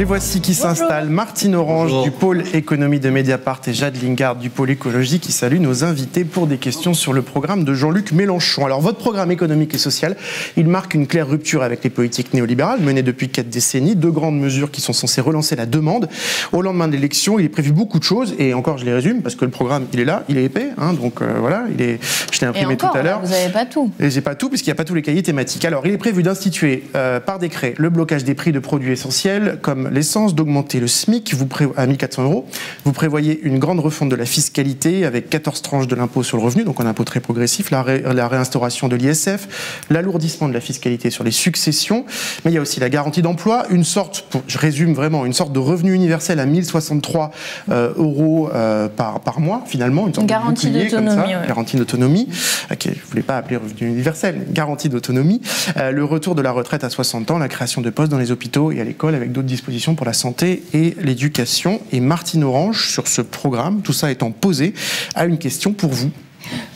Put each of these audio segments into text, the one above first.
Les voici qui s'installent. Martine Orange du pôle économie de Mediapart et Jade Lingard du pôle écologie qui saluent nos invités pour des questions sur le programme de Jean-Luc Mélenchon. Alors votre programme économique et social, il marque une claire rupture avec les politiques néolibérales menées depuis 4 décennies. 2 grandes mesures qui sont censées relancer la demande. Au lendemain de l'élection, il est prévu beaucoup de choses et encore je les résume parce que le programme il est là, il est épais, hein, donc voilà, je l'ai imprimé tout à l'heure. Vous n'avez pas tout. Et j'ai pas tout puisqu'il n'y a pas tous les cahiers thématiques. Alors il est prévu d'instituer par décret le blocage des prix de produits essentiels comme l'essence, d'augmenter le SMIC à 1 400 €. Vous prévoyez une grande refonte de la fiscalité avec 14 tranches de l'impôt sur le revenu, donc un impôt très progressif, la réinstauration de l'ISF, l'alourdissement de la fiscalité sur les successions, mais il y a aussi la garantie d'emploi, une sorte, je résume vraiment, une sorte de revenu universel à 1 063 € par mois, finalement, une sorte de garantie d'autonomie. Ouais. Garantie d'autonomie, je ne voulais pas appeler revenu universel, mais garantie d'autonomie, le retour de la retraite à 60 ans, la création de postes dans les hôpitaux et à l'école avec d'autres dispositions pour la santé et l'éducation. Et Martine Orange, sur ce programme, tout ça étant posé, a une question pour vous.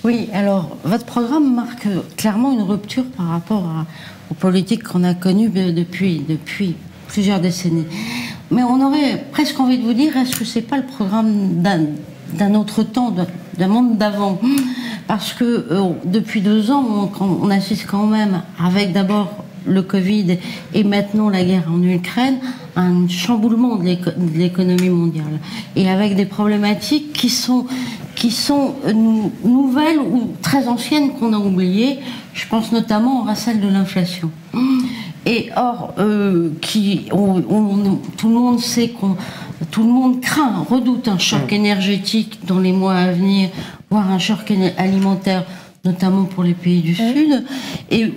Oui, alors votre programme marque clairement une rupture par rapport aux politiques qu'on a connues depuis plusieurs décennies. Mais on aurait presque envie de vous dire, est-ce que c'est pas le programme d'un autre temps, d'un monde d'avant? Parce que depuis 2 ans, on assiste quand même, avec d'abord le Covid et maintenant la guerre en Ukraine, à un chamboulement de l'économie mondiale. Et avec des problématiques qui sont nouvelles ou très anciennes qu'on a oubliées. Je pense notamment à celle de l'inflation. Et or, tout le monde sait tout le monde redoute un choc énergétique dans les mois à venir, voire un choc alimentaire, notamment pour les pays du Sud. Et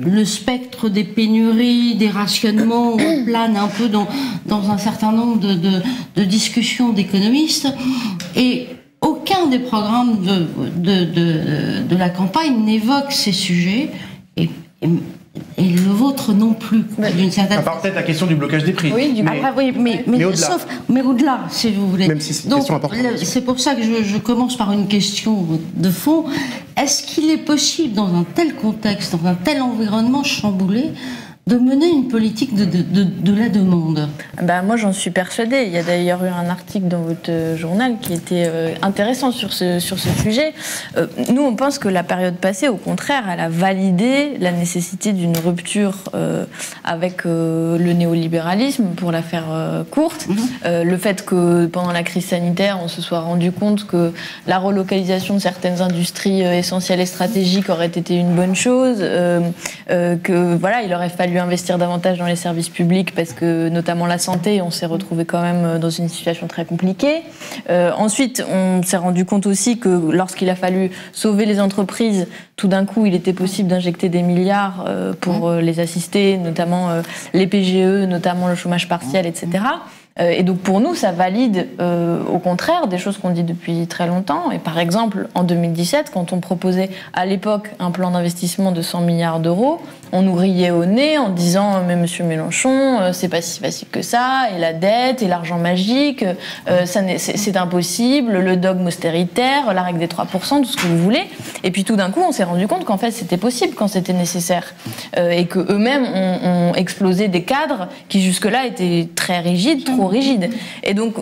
le spectre des pénuries, des rationnements, on plane un peu dans un certain nombre de discussions d'économistes. Et aucun des programmes de la campagne n'évoque ces sujets. Et le vôtre non plus, d'une certaine façon. À part peut-être la question du blocage des prix. Oui, mais au-delà, si vous voulez. Même si c'est une question importante. C'est pour ça que je commence par une question de fond. Est-ce qu'il est possible, dans un tel contexte, dans un tel environnement chamboulé, de mener une politique de la demande? Moi, j'en suis persuadée. Il y a d'ailleurs eu un article dans votre journal qui était intéressant sur ce sujet. Nous, on pense que la période passée, au contraire, elle a validé la nécessité d'une rupture avec le néolibéralisme, pour la faire courte. Le fait que, pendant la crise sanitaire, on se soit rendu compte que la relocalisation de certaines industries essentielles et stratégiques aurait été une bonne chose, que voilà, il aurait fallu investir davantage dans les services publics parce que, notamment la santé, on s'est retrouvé quand même dans une situation très compliquée. Ensuite, on s'est rendu compte aussi que lorsqu'il a fallu sauver les entreprises, tout d'un coup, il était possible d'injecter des milliards pour les assister, notamment les PGE, notamment le chômage partiel, etc. Et donc pour nous, ça valide au contraire des choses qu'on dit depuis très longtemps. Et par exemple, en 2017, quand on proposait à l'époque un plan d'investissement de 100 milliards d'euros, on nous riait au nez en disant « Mais monsieur Mélenchon, c'est pas si facile que ça, et la dette, et l'argent magique, c'est impossible, le dogme austéritaire, la règle des 3%, tout ce que vous voulez ». Et puis tout d'un coup, on s'est rendu compte qu'en fait, c'était possible quand c'était nécessaire. Et qu'eux-mêmes ont explosé des cadres qui jusque-là étaient très rigides, trop rigides. Et donc,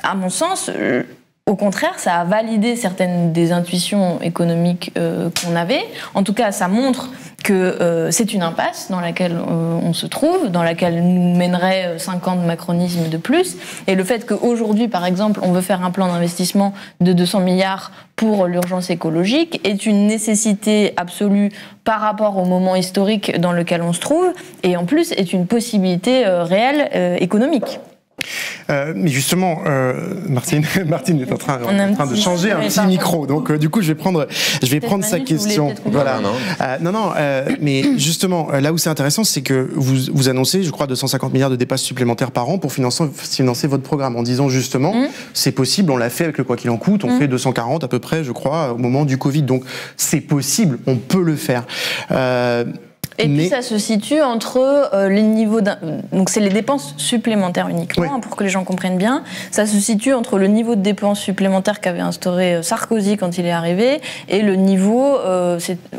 à mon sens, au contraire, ça a validé certaines des intuitions économiques qu'on avait. En tout cas, ça montre que c'est une impasse dans laquelle on se trouve, dans laquelle nous mènerait 5 ans de macronisme de plus. Et le fait qu'aujourd'hui, par exemple, on veut faire un plan d'investissement de 200 milliards pour l'urgence écologique est une nécessité absolue par rapport au moment historique dans lequel on se trouve, et en plus est une possibilité réelle économique. Mais justement, Martine est en train de changer un petit micro, donc du coup je vais prendre sa question. Voilà. Mais justement, là où c'est intéressant, c'est que vous annoncez, je crois, 250 milliards de dépenses supplémentaires par an pour financer votre programme, en disant justement, c'est possible, on l'a fait avec le quoi qu'il en coûte, on fait 240 à peu près, je crois, au moment du Covid, donc c'est possible, on peut le faire. Et puis ça se situe entre les niveaux donc c'est les dépenses supplémentaires uniquement, pour que les gens comprennent bien. Ça se situe entre le niveau de dépenses supplémentaires qu'avait instauré Sarkozy quand il est arrivé et le niveau,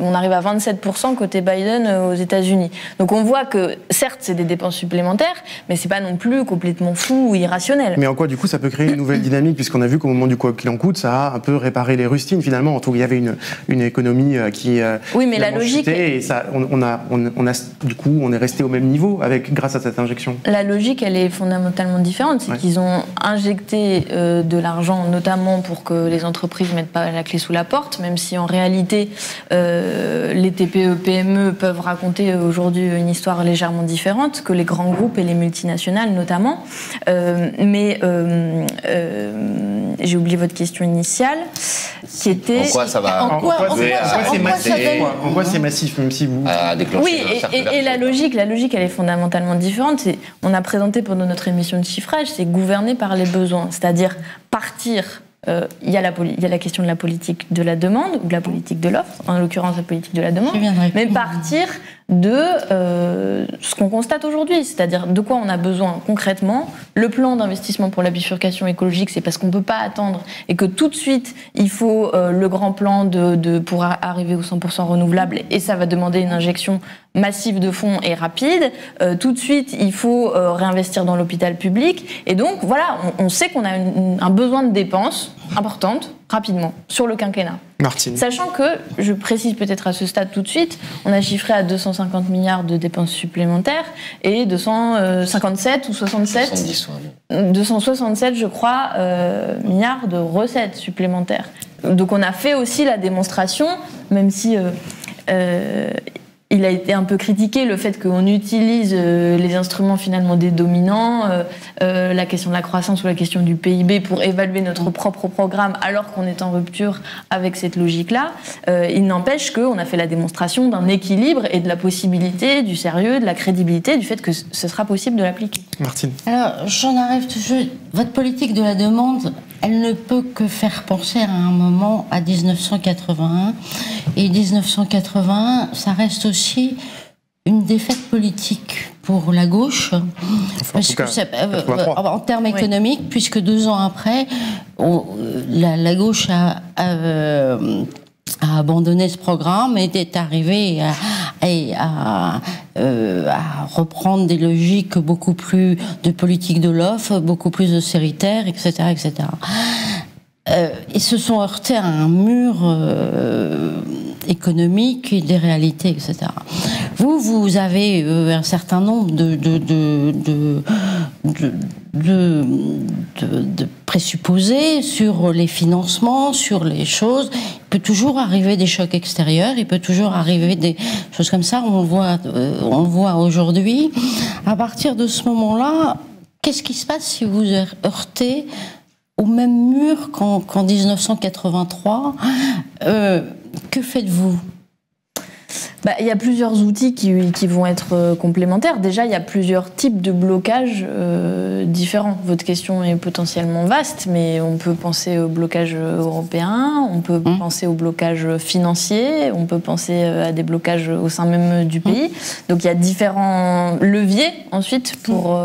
on arrive à 27% côté Biden aux États-Unis. Donc on voit que certes c'est des dépenses supplémentaires, mais c'est pas non plus complètement fou ou irrationnel. Mais en quoi du coup ça peut créer une nouvelle dynamique, puisqu'on a vu qu'au moment du quoi qu'il en coûte, ça a un peu réparé les rustines finalement. En tout, il y avait une économie qui oui, mais la logique et ça, du coup on est resté au même niveau grâce à cette injection. La logique elle est fondamentalement différente, c'est qu'ils ont injecté de l'argent notamment pour que les entreprises mettent pas la clé sous la porte, même si en réalité les TPE, PME peuvent raconter aujourd'hui une histoire légèrement différente que les grands groupes et les multinationales notamment. Mais j'ai oublié votre question initiale, qui était... En quoi ça va... En quoi c'est massif, même si vous... Oui, et la logique, elle est fondamentalement différente. On a présenté pendant notre émission de chiffrage, c'est gouverner par les besoins, c'est-à-dire partir... Il y a la question de la politique de la demande ou de la politique de l'offre, en l'occurrence la politique de la demande, mais partir de ce qu'on constate aujourd'hui, c'est-à-dire de quoi on a besoin concrètement. Le plan d'investissement pour la bifurcation écologique, c'est parce qu'on ne peut pas attendre et que tout de suite, il faut le grand plan pour arriver au 100% renouvelable, et ça va demander une injection massive de fonds et rapide. Tout de suite, il faut réinvestir dans l'hôpital public, et donc voilà, on sait qu'on a un besoin de dépenses importantes, rapidement, sur le quinquennat. Martine. Sachant que, je précise peut-être à ce stade tout de suite, on a chiffré à 250 milliards de dépenses supplémentaires et 257 ou 67, 267 je crois, milliards de recettes supplémentaires. Donc on a fait aussi la démonstration, même si il a été un peu critiqué le fait qu'on utilise les instruments finalement des dominants, la question de la croissance ou la question du PIB pour évaluer notre propre programme alors qu'on est en rupture avec cette logique-là. Il n'empêche qu'on a fait la démonstration d'un équilibre et de la possibilité, du sérieux, de la crédibilité, du fait que ce sera possible de l'appliquer. Martine. Alors, j'en arrive toujours. Votre politique de la demande, elle ne peut que faire penser à un moment à 1981. Et 1981, ça reste aussi une défaite politique pour la gauche, parce que en termes économiques, puisque 2 ans après, la gauche a abandonné ce programme et est arrivée à reprendre des logiques beaucoup plus de politique de l'offre, beaucoup plus austéritaire, etc., etc. Ils se sont heurtés à un mur économique et des réalités, etc. Vous avez un certain nombre de présupposés sur les financements, sur les choses. Il peut toujours arriver des chocs extérieurs, il peut toujours arriver des choses comme ça. On le voit aujourd'hui. À partir de ce moment-là, qu'est-ce qui se passe si vous heurtez au même mur qu'en 1983, que faites-vous ? Il y a plusieurs outils qui vont être complémentaires. Déjà, il y a plusieurs types de blocages différents. Votre question est potentiellement vaste, mais on peut penser au blocage européen, on peut penser au blocage financier, on peut penser à des blocages au sein même du pays. Donc il y a différents leviers ensuite pour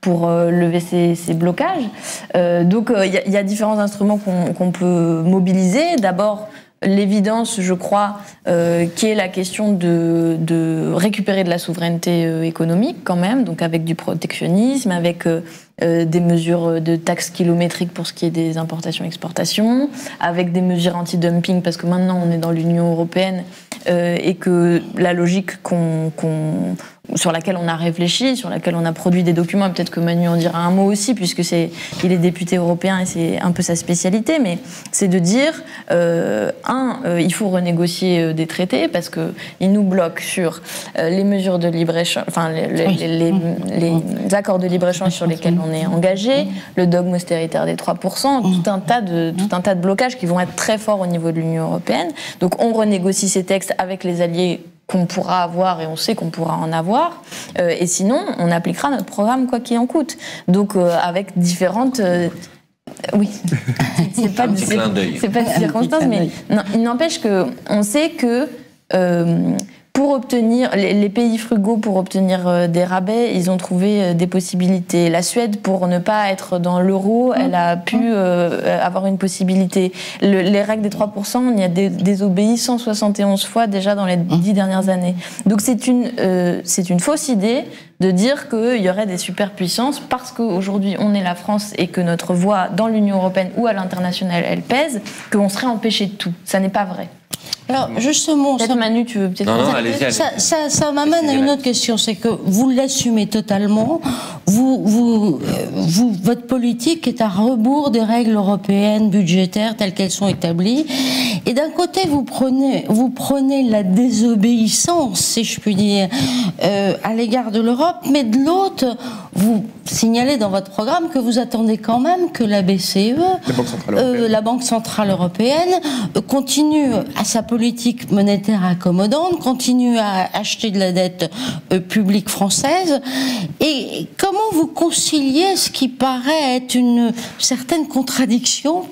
lever ces blocages. Donc il y a différents instruments qu'on peut mobiliser. D'abord, l'évidence, je crois, qui est la question de récupérer de la souveraineté économique quand même, donc avec du protectionnisme, avec des mesures de taxes kilométriques pour ce qui est des importations-exportations, avec des mesures anti-dumping, parce que maintenant on est dans l'Union européenne et que la logique sur laquelle on a réfléchi, sur laquelle on a produit des documents, et peut-être que Manu en dira un mot aussi, puisque il est député européen et c'est un peu sa spécialité, mais c'est de dire, il faut renégocier des traités, parce qu'ils nous bloquent sur les mesures de libre-échange, enfin les accords de libre-échange sur lesquels on est engagé, le dogme austéritaire des 3%, tout un tas de blocages qui vont être très forts au niveau de l'Union européenne. Donc on renégocie ces textes avec les alliés qu'on pourra avoir, et on sait qu'on pourra en avoir, et sinon on appliquera notre programme quoi qu'il en coûte. Donc avec différentes... oui, c'est pas de circonstances, mais non, il n'empêche qu'on sait que pour obtenir, les pays frugaux, pour obtenir des rabais, ils ont trouvé des possibilités. La Suède, pour ne pas être dans l'euro, elle a pu avoir une possibilité. Les règles des 3%, on y a désobéi 171 fois déjà dans les 10 dernières années. Donc c'est une fausse idée de dire qu'il y aurait des superpuissances parce qu'aujourd'hui on est la France et que notre voix dans l'Union européenne ou à l'international elle pèse, qu'on serait empêché de tout. Ça n'est pas vrai. Alors justement, peut-être Manu, tu veux peut-être... Non, allez-y. Ça m'amène à une autre question, c'est que vous l'assumez totalement, votre politique est à rebours des règles européennes budgétaires telles qu'elles sont établies, et d'un côté vous prenez la désobéissance, si je puis dire, à l'égard de l'Europe, mais de l'autre, vous signalez dans votre programme que vous attendez quand même que la BCE, la Banque Centrale Européenne, continue à sa politique monétaire accommodante, continue à acheter de la dette publique française. Et comment vous conciliez ce qui paraît être une certaine contradiction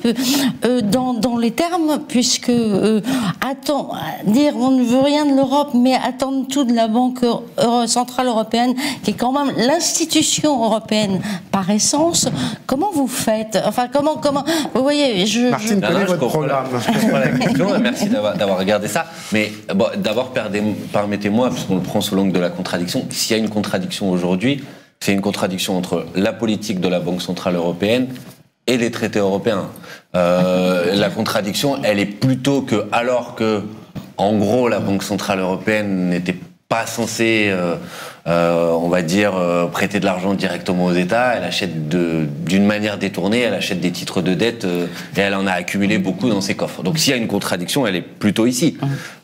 dans les termes, puisque dire on ne veut rien de l'Europe, mais attendre tout de la Banque Centrale Européenne, qui est quand même l'institution européenne par essence, comment vous faites? Enfin, comment vous voyez, Martine, quel est votre programme? Je comprends la question, merci d'avoir regardé ça. Mais bon, d'abord, permettez-moi, puisqu'on le prend sous l'angle de la contradiction, s'il y a une contradiction aujourd'hui, c'est une contradiction entre la politique de la Banque Centrale Européenne et les traités européens. La contradiction, elle est plutôt que, alors que, en gros, la Banque Centrale Européenne n'était pas censée, on va dire, prêter de l'argent directement aux États. Elle achète d'une manière détournée, elle achète des titres de dette et elle en a accumulé beaucoup dans ses coffres. Donc s'il y a une contradiction, elle est plutôt ici.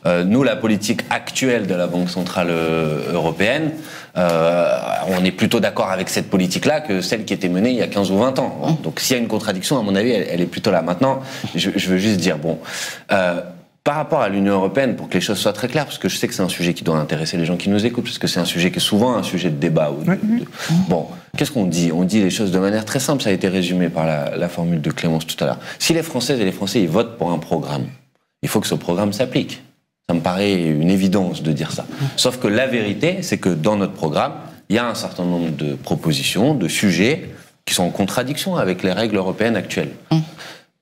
Nous, la politique actuelle de la Banque Centrale Européenne, on est plutôt d'accord avec cette politique-là que celle qui était menée il y a 15 ou 20 ans. Donc s'il y a une contradiction, à mon avis, elle est plutôt là. Maintenant, je veux juste dire, bon... par rapport à l'Union européenne, pour que les choses soient très claires, parce que je sais que c'est un sujet qui doit intéresser les gens qui nous écoutent, parce que c'est un sujet qui est souvent un sujet de débat. Bon, qu'est-ce qu'on dit? On dit les choses de manière très simple, ça a été résumé par la formule de Clémence tout à l'heure. Si les Françaises et les Français ils votent pour un programme, il faut que ce programme s'applique. Ça me paraît une évidence de dire ça. Sauf que la vérité, c'est que dans notre programme, il y a un certain nombre de propositions, de sujets qui sont en contradiction avec les règles européennes actuelles.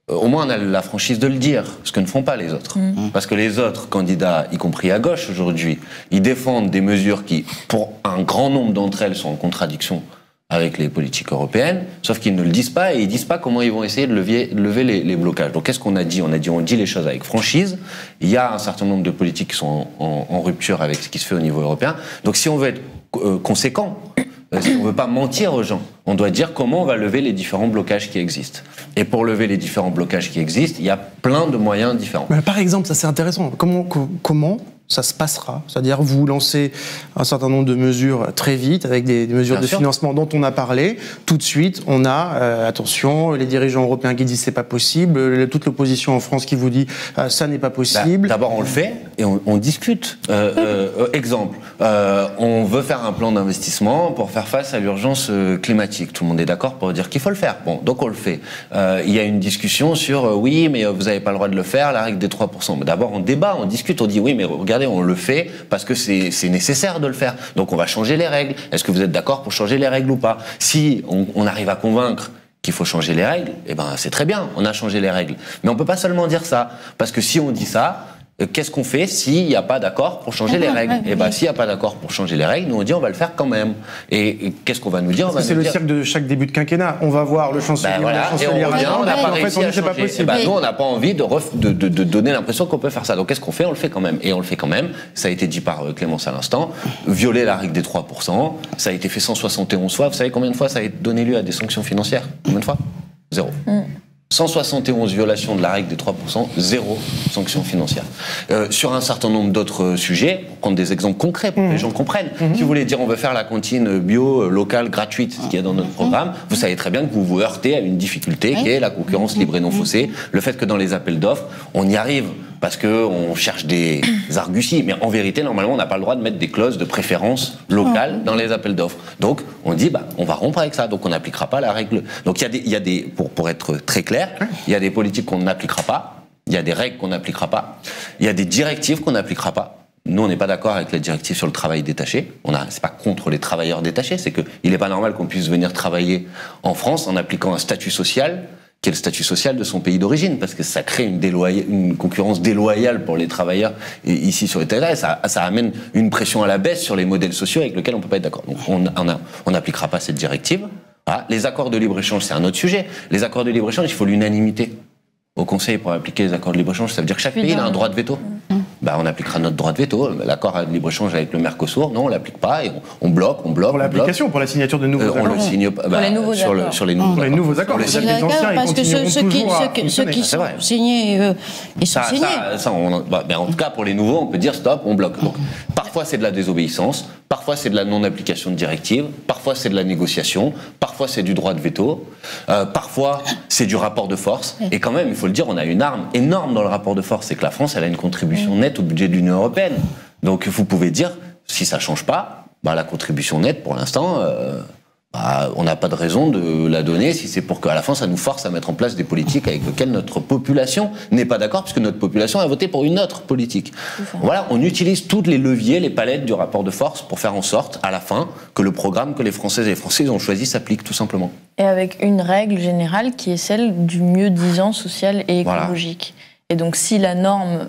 Au moins on a la franchise de le dire, ce que ne font pas les autres. Parce que les autres candidats, y compris à gauche aujourd'hui, ils défendent des mesures qui, pour un grand nombre d'entre elles, sont en contradiction avec les politiques européennes, sauf qu'ils ne le disent pas et ils disent pas comment ils vont essayer de lever les blocages. Donc qu'est-ce qu'on a dit? On dit les choses avec franchise. Il y a un certain nombre de politiques qui sont en rupture avec ce qui se fait au niveau européen. Donc si on veut être conséquent, si on ne veut pas mentir aux gens, on doit dire comment on va lever les différents blocages qui existent. Et pour lever les différents blocages qui existent, il y a plein de moyens différents. Mais par exemple, ça c'est intéressant, comment ça se passera? C'est-à-dire vous lancez un certain nombre de mesures très vite, avec des mesures de financement dont on a parlé. Tout de suite, on a, attention, les dirigeants européens qui disent c'est pas possible, toute l'opposition en France qui vous dit ça n'est pas possible. D'abord, on le fait et on discute. Exemple, on veut faire un plan d'investissement pour faire face à l'urgence climatique. Tout le monde est d'accord pour dire qu'il faut le faire. Bon, donc on le fait. Il y a une discussion sur oui, mais vous n'avez pas le droit de le faire, la règle des 3%. Mais d'abord, on débat, on discute, on dit oui, mais regardez, on le fait parce que c'est nécessaire de le faire. Donc on va changer les règles. Est-ce que vous êtes d'accord pour changer les règles ou pas? Si on arrive à convaincre qu'il faut changer les règles, eh ben c'est très bien, on a changé les règles. Mais on peut pas seulement dire ça, parce que si on dit ça, qu'est-ce qu'on fait s'il n'y a pas d'accord pour changer les règles? Et ben s'il n'y a pas d'accord pour changer les règles, nous on dit on va le faire quand même. Et qu'est-ce qu'on va nous dire? C'est le cirque de chaque début de quinquennat. On va voir le chancelier, la chancelière. On n'a pas réussi à changer. Nous on n'a pas envie de donner l'impression qu'on peut faire ça. Donc qu'est-ce qu'on fait? On le fait quand même. Et on le fait quand même. Ça a été dit par Clémence à l'instant. Violer la règle des 3%. Ça a été fait 171 fois. Vous savez combien de fois ça a donné lieu à des sanctions financières? Combien de fois? 0. 171 violations de la règle des 3%, 0 sanction financière. Sur un certain nombre d'autres sujets, pour prendre des exemples concrets pour que les gens comprennent, si vous voulez dire on veut faire la cantine bio, locale, gratuite, ce qu'il y a dans notre programme, vous savez très bien que vous vous heurtez à une difficulté qui est la concurrence libre et non faussée, le fait que dans les appels d'offres, on y arrive parce qu'on cherche des arguties, mais en vérité, normalement, on n'a pas le droit de mettre des clauses de préférence locale dans les appels d'offres. Donc, on dit, on va rompre avec ça, donc on n'appliquera pas la règle. Donc, il y a des pour être très clair, il y a des politiques qu'on n'appliquera pas, il y a des règles qu'on n'appliquera pas, il y a des directives qu'on n'appliquera pas. Nous, on n'est pas d'accord avec la directive sur le travail détaché. C'est pas contre les travailleurs détachés, c'est qu'il n'est pas normal qu'on puisse venir travailler en France en appliquant un statut social qui est le statut social de son pays d'origine, parce que ça crée une concurrence déloyale pour les travailleurs ici sur le territoire, et ça amène une pression à la baisse sur les modèles sociaux avec lesquels on peut pas être d'accord. Donc on n'appliquera pas cette directive. Voilà. Les accords de libre-échange, c'est un autre sujet. Les accords de libre-échange, il faut l'unanimité au Conseil pour appliquer les accords de libre-échange. Ça veut dire que chaque pays a un droit de veto. On appliquera notre droit de veto. L'accord de libre-échange avec le Mercosur, non, on l'applique pas et on bloque. Pour l'application, pour la signature de nouveaux accords. On le signe pas. Pour les nouveaux accords. Sur les nouveaux accords. Je suis d'accord, parce que ceux qui sont signés, ils sont signés. Mais en tout cas, pour les nouveaux, on peut dire stop, on bloque. Donc, parfois, c'est de la désobéissance. Parfois, c'est de la non-application de directives. Parfois, c'est de la négociation. Parfois, c'est du droit de veto. Parfois, c'est du rapport de force. Et quand même, il faut le dire, on a une arme énorme dans le rapport de force. C'est que la France, elle a une contribution nette au budget de l'Union européenne. Donc, vous pouvez dire, si ça ne change pas, la contribution nette, pour l'instant, on n'a pas de raison de la donner si c'est pour qu'à la fin, ça nous force à mettre en place des politiques avec lesquelles notre population n'est pas d'accord, puisque notre population a voté pour une autre politique. Voilà, on utilise tous les leviers, les palettes du rapport de force pour faire en sorte, à la fin, que le programme que les Françaises et les Français ont choisi s'applique, tout simplement. Et avec une règle générale qui est celle du mieux-disant social et écologique. Voilà. Et donc, si la norme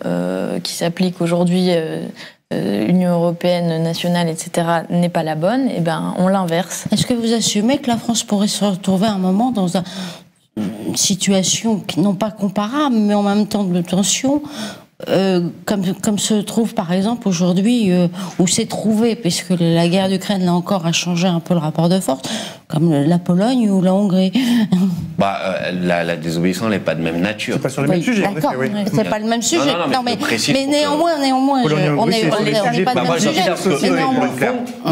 qui s'applique aujourd'hui, Union européenne, nationale, etc., n'est pas la bonne, on l'inverse. Est-ce que vous assumez que la France pourrait se retrouver à un moment dans une situation qui non pas comparable, mais en même temps de tension, comme se trouve par exemple aujourd'hui, où s'est trouvé, puisque la guerre d'Ukraine là encore a changé un peu le rapport de force, comme la Pologne ou la Hongrie. La désobéissance n'est pas de même nature. C'est pas sur le même sujet. D'accord, c'est pas le même sujet. Mais néanmoins, on n'est pas le même sujet.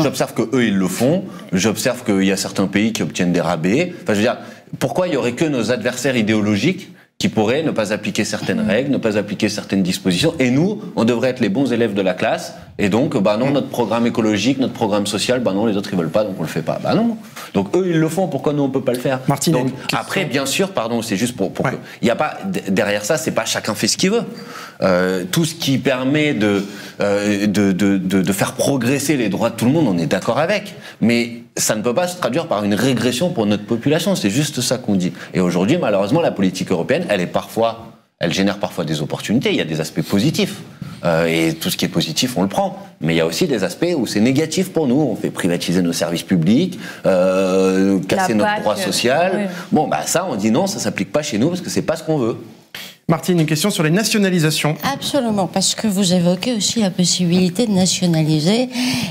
J'observe qu'eux, ils le font. J'observe qu'il y a certains pays qui obtiennent des rabais. Enfin, je veux dire, pourquoi il y aurait que nos adversaires idéologiques qui pourraient ne pas appliquer certaines règles, ne pas appliquer certaines dispositions, et nous, on devrait être les bons élèves de la classe, et donc, non, notre programme écologique, notre programme social, non, les autres, ils veulent pas, donc on le fait pas. Non. Donc, eux, ils le font, pourquoi nous, on peut pas le faire? Martine, donc, après, bien sûr, c'est juste pour que... Il y a pas, derrière ça, c'est pas chacun fait ce qu'il veut. Tout ce qui permet de faire progresser les droits de tout le monde, on est d'accord avec. Mais ça ne peut pas se traduire par une régression pour notre population, c'est juste ça qu'on dit. Et aujourd'hui, malheureusement, la politique européenne, elle génère parfois des opportunités, il y a des aspects positifs. Et tout ce qui est positif, on le prend. Mais il y a aussi des aspects où c'est négatif pour nous. On fait privatiser nos services publics, casser notre droit social. Oui. Ça, on dit non, ça s'applique pas chez nous parce que c'est pas ce qu'on veut. Martine, une question sur les nationalisations. Absolument, parce que vous évoquez aussi la possibilité de nationaliser.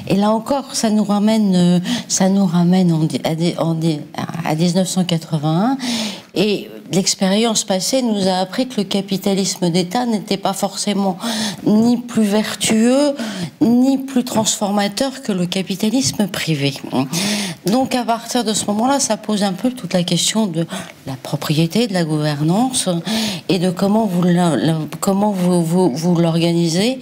Et là encore, ça nous ramène à 1981. Et l'expérience passée nous a appris que le capitalisme d'État n'était pas forcément ni plus vertueux, ni plus transformateur que le capitalisme privé. Donc à partir de ce moment-là, ça pose un peu toute la question de la propriété, de la gouvernance et de comment vous l'organisez.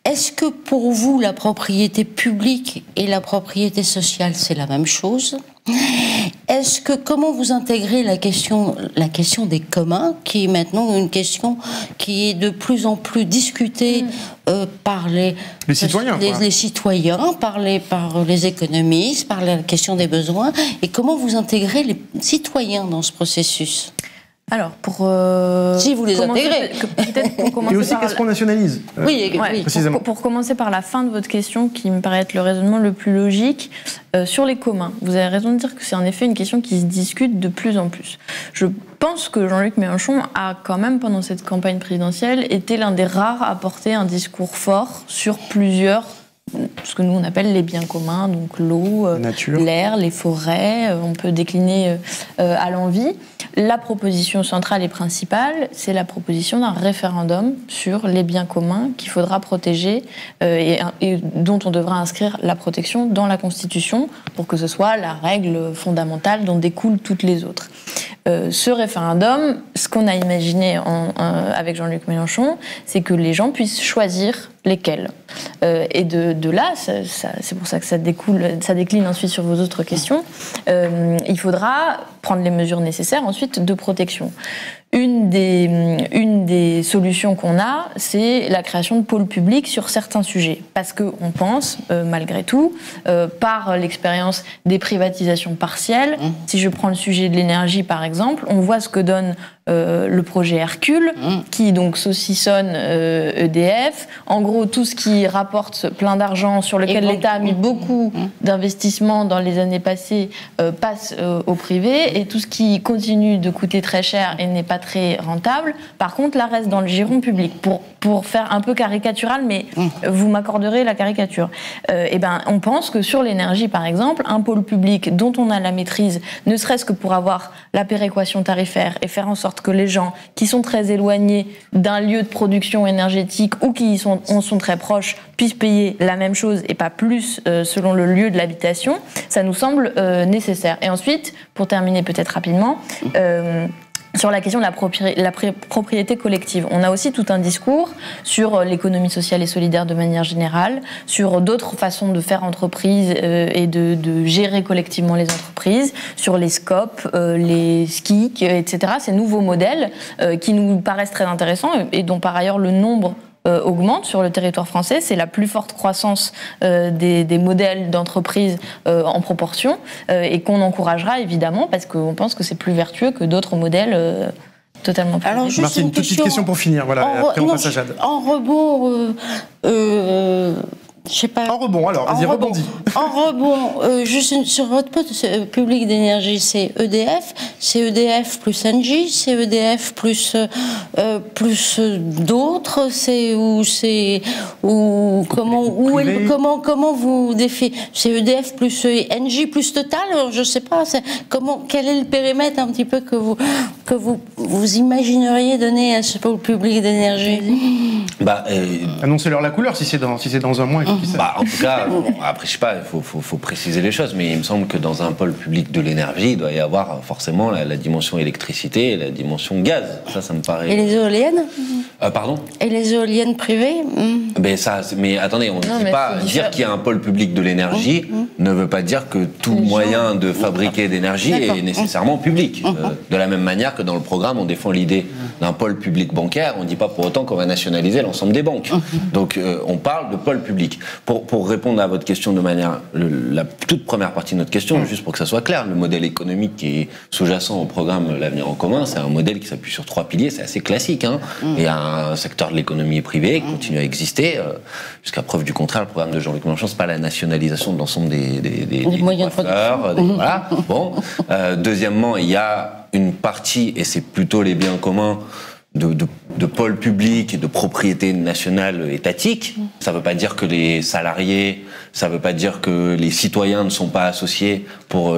Est-ce que pour vous, la propriété publique et la propriété sociale, c'est la même chose ? Comment vous intégrez la question des communs, qui est maintenant une question qui est de plus en plus discutée par les citoyens, par les économistes, par la question des besoins, et comment vous intégrez les citoyens dans ce processus ? Alors, si vous les intégrez. Et aussi, qu'est-ce qu'on nationalise précisément. Pour commencer par la fin de votre question, qui me paraît être le raisonnement le plus logique, sur les communs. Vous avez raison de dire que c'est en effet une question qui se discute de plus en plus. Je pense que Jean-Luc Mélenchon a quand même, pendant cette campagne présidentielle, été l'un des rares à porter un discours fort sur plusieurs, ce que nous on appelle les biens communs, donc l'eau, l'air, les forêts, on peut décliner à l'envi. La proposition centrale et principale, c'est la proposition d'un référendum sur les biens communs qu'il faudra protéger et dont on devra inscrire la protection dans la Constitution pour que ce soit la règle fondamentale dont découlent toutes les autres. Ce référendum, ce qu'on a imaginé avec Jean-Luc Mélenchon, c'est que les gens puissent choisir lesquels. Et de là, c'est pour ça que ça décline ensuite sur vos autres questions, il faudra prendre les mesures nécessaires ensuite de protection. Une des solutions qu'on a, c'est la création de pôles publics sur certains sujets. Parce qu'on pense, malgré tout, par l'expérience des privatisations partielles, si je prends le sujet de l'énergie par exemple, on voit ce que donne le projet Hercule, qui donc saucissonne EDF. En gros, tout ce qui rapporte plein d'argent, sur lequel l'État a mis beaucoup d'investissements dans les années passées, passe au privé, et tout ce qui continue de coûter très cher et n'est pas très rentable, par contre, là reste dans le giron public. Pour faire un peu caricatural, mais vous m'accorderez la caricature. On pense que sur l'énergie, par exemple, un pôle public dont on a la maîtrise, ne serait-ce que pour avoir la péréquation tarifaire et faire en sorte que les gens qui sont très éloignés d'un lieu de production énergétique ou qui sont très proches puissent payer la même chose et pas plus selon le lieu de l'habitation, ça nous semble nécessaire. Et ensuite, pour terminer peut-être rapidement, sur la question de la propriété collective. On a aussi tout un discours sur l'économie sociale et solidaire de manière générale, sur d'autres façons de faire entreprise et de gérer collectivement les entreprises, sur les SCOP, les SKIC, etc. Ces nouveaux modèles qui nous paraissent très intéressants et dont par ailleurs le nombre augmente sur le territoire français. C'est la plus forte croissance des modèles d'entreprise en proportion et qu'on encouragera évidemment parce qu'on pense que c'est plus vertueux que d'autres modèles totalement privés. Alors, Martine, une petite question pour finir. Voilà, après on passe à Jade. En rebond... je sais pas. En rebond, alors, vas-y, rebondis. En rebond, juste sur votre poste public d'énergie, c'est EDF, c'est EDF plus Engie, c'est EDF plus d'autres, comment vous défiez, c'est EDF plus Engie plus Total, je sais pas, quel est le périmètre un petit peu que vous imagineriez donner à ce pôle public d'énergie? Annoncez-leur la couleur si c'est dans un mois. En tout cas, après je sais pas, il faut préciser les choses, mais il me semble que dans un pôle public de l'énergie, il doit y avoir forcément la dimension électricité et la dimension gaz. Ça me paraît. Et les éoliennes Pardon? Et les éoliennes privées Mais attendez, on ne dit pas dire qu'il y a un pôle public de l'énergie ne veut pas dire que tout moyen de fabriquer d'énergie est nécessairement public. De la même manière que dans le programme, on défend l'idée d'un pôle public bancaire, on ne dit pas pour autant qu'on va nationaliser l'ensemble des banques. Donc on parle de pôle public. Pour répondre à votre question de manière, la toute première partie de notre question, juste pour que ça soit clair, le modèle économique qui est sous-jacent au programme L'Avenir en commun, c'est un modèle qui s'appuie sur 3 piliers, c'est assez classique. Il y a un secteur de l'économie privée qui continue à exister. Jusqu'à preuve du contraire, le programme de Jean-Luc Mélenchon, c'est pas la nationalisation de l'ensemble des moyens de production. Voilà. Bon. Deuxièmement, il y a une partie, et c'est plutôt les biens communs, de pôles publics et de propriété nationale étatique. Ça ne veut pas dire que les salariés, ça ne veut pas dire que les citoyens ne sont pas associés pour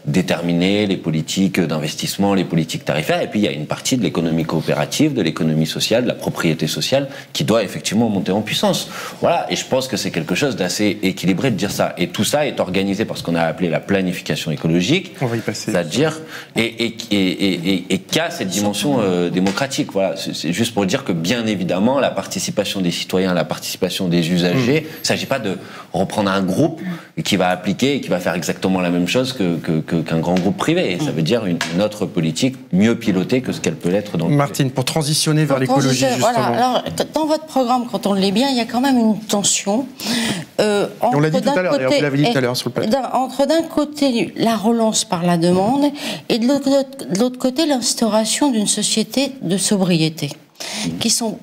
déterminer les politiques d'investissement, les politiques tarifaires. Et puis il y a une partie de l'économie coopérative, de l'économie sociale, de la propriété sociale qui doit effectivement monter en puissance. Voilà, et je pense que c'est quelque chose d'assez équilibré de dire ça. Et tout ça est organisé par ce qu'on a appelé la planification écologique. On va y passer. C'est-à-dire, et qui a cette dimension démocratique. Voilà, c'est juste pour dire que bien évidemment, la participation des citoyens, la participation des usagers, il ne s'agit pas de reprendre un groupe qui va appliquer et qui va faire exactement la même chose qu'un grand groupe privé. Et ça veut dire une autre politique mieux pilotée que ce qu'elle peut l'être dans le Martine, privé. pour transitionner vers l'écologie, justement. Voilà. Alors, dans votre programme, quand on le lit bien, il y a quand même une tension. On l'a dit tout à l'heure, d'ailleurs, vous l'avez dit tout à l'heure sur le plateau. Entre d'un côté la relance par la demande et de l'autre côté l'instauration d'une société de sobriété. Qui sont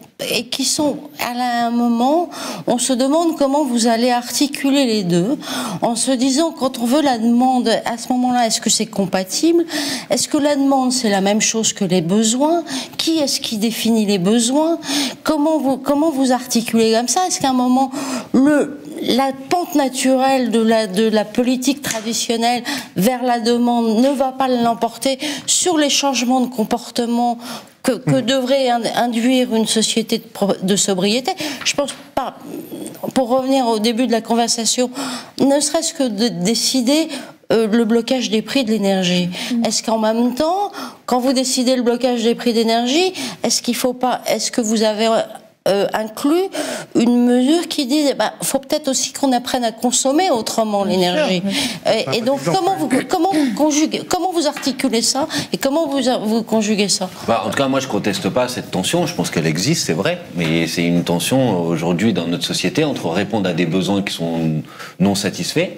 à un moment, on se demande comment vous allez articuler les deux, en se disant, quand on veut la demande, à ce moment-là, est-ce que c'est compatible? Est-ce que la demande, c'est la même chose que les besoins? Qui est-ce qui définit les besoins? Comment vous articulez comme ça? Est-ce qu'à un moment, la pente naturelle de la politique traditionnelle vers la demande ne va pas l'emporter sur les changements de comportement que devrait induire une société de sobriété? Je pense pas, pour revenir au début de la conversation, ne serait-ce que de décider le blocage des prix de l'énergie. Est-ce qu'en même temps, quand vous décidez le blocage des prix d'énergie, est-ce que vous avez inclut une mesure qui dit faut peut-être aussi qu'on apprenne à consommer autrement l'énergie. Et donc comment vous articulez ça et comment vous conjuguez ça? En tout cas, moi je conteste pas cette tension. Je pense qu'elle existe, c'est vrai, mais c'est une tension aujourd'hui dans notre société entre répondre à des besoins qui sont non satisfaits.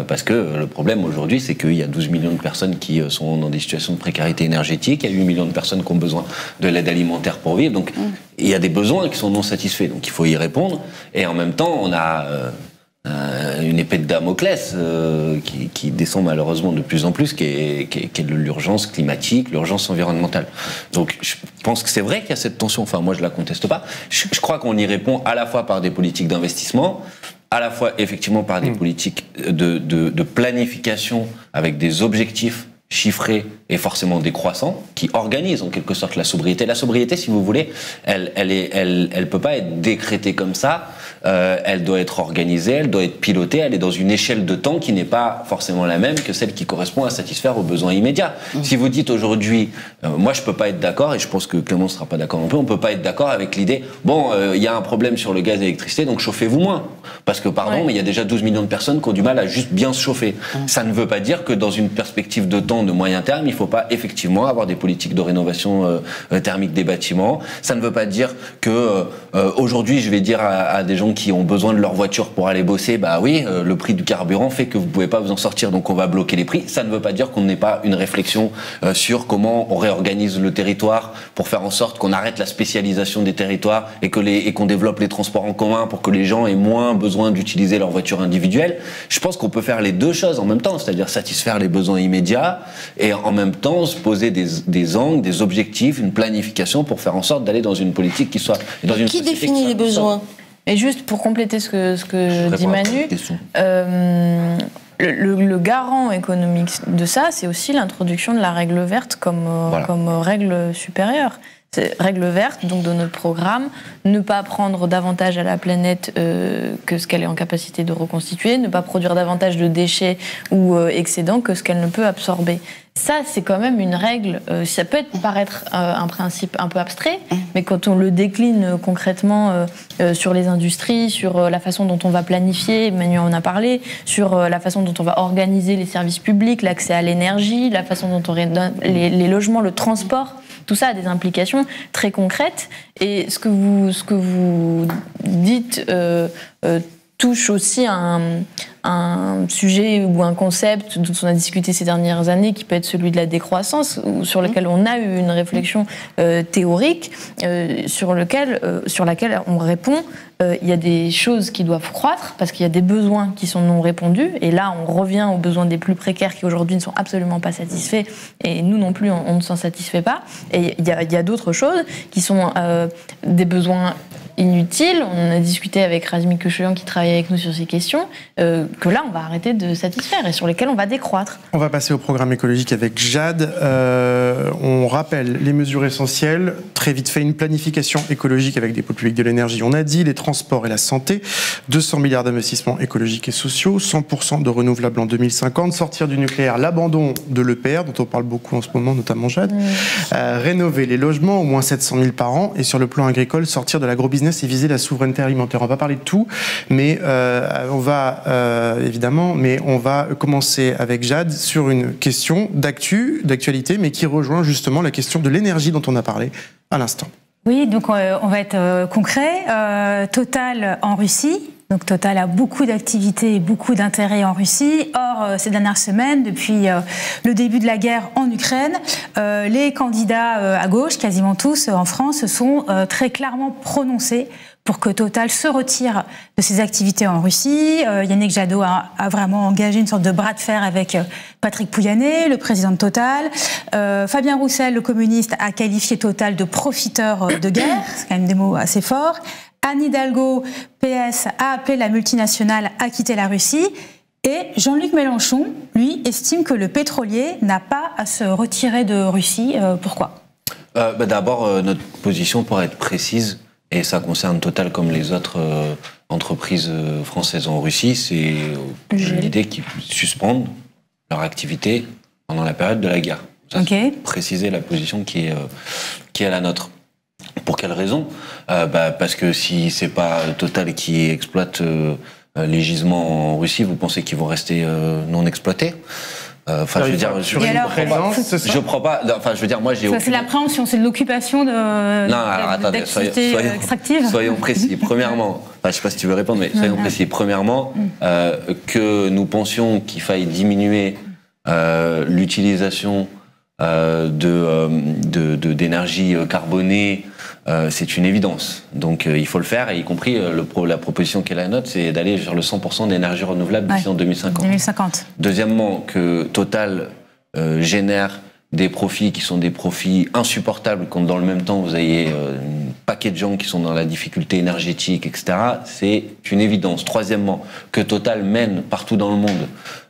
Parce que le problème aujourd'hui, c'est qu'il y a 12 millions de personnes qui sont dans des situations de précarité énergétique, il y a 8 millions de personnes qui ont besoin de l'aide alimentaire pour vivre, donc il y a des besoins qui sont non satisfaits, donc il faut y répondre, et en même temps, on a une épée de Damoclès qui descend malheureusement de plus en plus, qui est l'urgence climatique, l'urgence environnementale. Donc je pense que c'est vrai qu'il y a cette tension, enfin moi je la conteste pas, je crois qu'on y répond à la fois par des politiques d'investissement, à la fois effectivement par des politiques de planification avec des objectifs chiffrés et forcément décroissants qui organisent en quelque sorte la sobriété. La sobriété, si vous voulez, elle peut pas être décrétée comme ça. Elle doit être organisée, elle doit être pilotée, elle est dans une échelle de temps qui n'est pas forcément la même que celle qui correspond à satisfaire aux besoins immédiats. Si vous dites aujourd'hui, moi je peux pas être d'accord, et je pense que Clément sera pas d'accord non plus, on peut pas être d'accord avec l'idée, il y a un problème sur le gaz et l'électricité, donc chauffez-vous moins. Parce que mais il y a déjà 12 millions de personnes qui ont du mal à juste bien se chauffer. Ça ne veut pas dire que dans une perspective de temps de moyen terme, il faut pas effectivement avoir des politiques de rénovation thermique des bâtiments. Ça ne veut pas dire que aujourd'hui je vais dire à des gens qui ont besoin de leur voiture pour aller bosser, le prix du carburant fait que vous pouvez pas vous en sortir, donc on va bloquer les prix. Ça ne veut pas dire qu'on n'ait pas une réflexion sur comment on réorganise le territoire pour faire en sorte qu'on arrête la spécialisation des territoires et qu'on développe les transports en commun pour que les gens aient moins besoin d'utiliser leur voiture individuelle. Je pense qu'on peut faire les deux choses en même temps, c'est-à-dire satisfaire les besoins immédiats et en même temps se poser des angles, des objectifs, une planification pour faire en sorte d'aller dans une politique qui soit dans une qui définit les besoins? Et juste pour compléter ce que dit Manu, le garant économique de ça, c'est aussi l'introduction de la règle verte comme règle supérieure. Règle verte, donc de notre programme, ne pas prendre davantage à la planète que ce qu'elle est en capacité de reconstituer, ne pas produire davantage de déchets ou excédents que ce qu'elle ne peut absorber. Ça, c'est quand même une règle, ça peut paraître un principe un peu abstrait, mais quand on le décline concrètement sur les industries, sur la façon dont on va planifier, Manu en a parlé, sur la façon dont on va organiser les services publics, l'accès à l'énergie, la façon dont on redonne les logements, le transport, tout ça a des implications très concrètes. Et ce que vous dites touche aussi un sujet ou un concept dont on a discuté ces dernières années, qui peut être celui de la décroissance, sur lequel on a eu une réflexion théorique, sur laquelle on répond. Il y a des choses qui doivent croître parce qu'il y a des besoins qui sont non répondus. Et là, on revient aux besoins des plus précaires qui aujourd'hui ne sont absolument pas satisfaits. Et nous non plus, on ne s'en satisfait pas. Et il y a d'autres choses qui sont des besoins inutiles. On a discuté avec Razmik Kechoyan qui travaille avec nous sur ces questions, que là on va arrêter de satisfaire et sur lesquelles on va décroître. On va passer au programme écologique avec Jade. On rappelle les mesures essentielles. Très vite fait, une planification écologique avec des pôles publics de l'énergie, on a dit, les transports et la santé, 200 milliards d'investissements écologiques et sociaux, 100% de renouvelables en 2050, sortir du nucléaire, l'abandon de l'EPR, dont on parle beaucoup en ce moment, notamment Jade, rénover les logements, au moins 700 000 par an, et sur le plan agricole, sortir de l'agrobusiness et viser la souveraineté alimentaire. On va parler de tout, mais on va commencer avec Jade sur une question d'actualité, mais qui rejoint justement la question de l'énergie dont on a parlé à l'instant. Oui, donc on va être concret. Total en Russie. Donc Total a beaucoup d'activités et beaucoup d'intérêts en Russie. Or, ces dernières semaines, depuis le début de la guerre en Ukraine, les candidats à gauche, quasiment tous en France, se sont très clairement prononcés pour que Total se retire de ses activités en Russie. Yannick Jadot a vraiment engagé une sorte de bras de fer avec Patrick Pouyanné, le président de Total. Fabien Roussel, le communiste, a qualifié Total de profiteur de guerre. C'est quand même des mots assez forts. Anne Hidalgo, PS, a appelé la multinationale à quitter la Russie. Et Jean-Luc Mélenchon, lui, estime que le pétrolier n'a pas à se retirer de Russie. Pourquoi ? D'abord, notre position, pour être précise, et ça concerne Total comme les autres entreprises françaises en Russie, c'est l'idée qu'ils suspendent leur activité pendant la période de la guerre. Ça, c'est préciser la position qui est la nôtre. Pour quelle raison? Parce que si c'est pas Total qui exploite les gisements en Russie, vous pensez qu'ils vont rester non exploités? Enfin, je veux dire, je crois pas. Enfin, je veux dire, moi, j'ai. C'est l'appréhension, c'est de l'occupation d'activités extractives. Soyons précis. Premièrement, je sais pas si tu veux répondre, mais soyons précis. Premièrement, que nous pensions qu'il faille diminuer l'utilisation d'énergie carbonée, c'est une évidence. Donc il faut le faire, et y compris la proposition qui est la nôtre, c'est d'aller vers le 100% d'énergie renouvelable d'ici en 2050. Deuxièmement, que Total génère des profits qui sont des profits insupportables quand dans le même temps vous avez un paquet de gens qui sont dans la difficulté énergétique, etc. C'est une évidence. Troisièmement, que Total mène partout dans le monde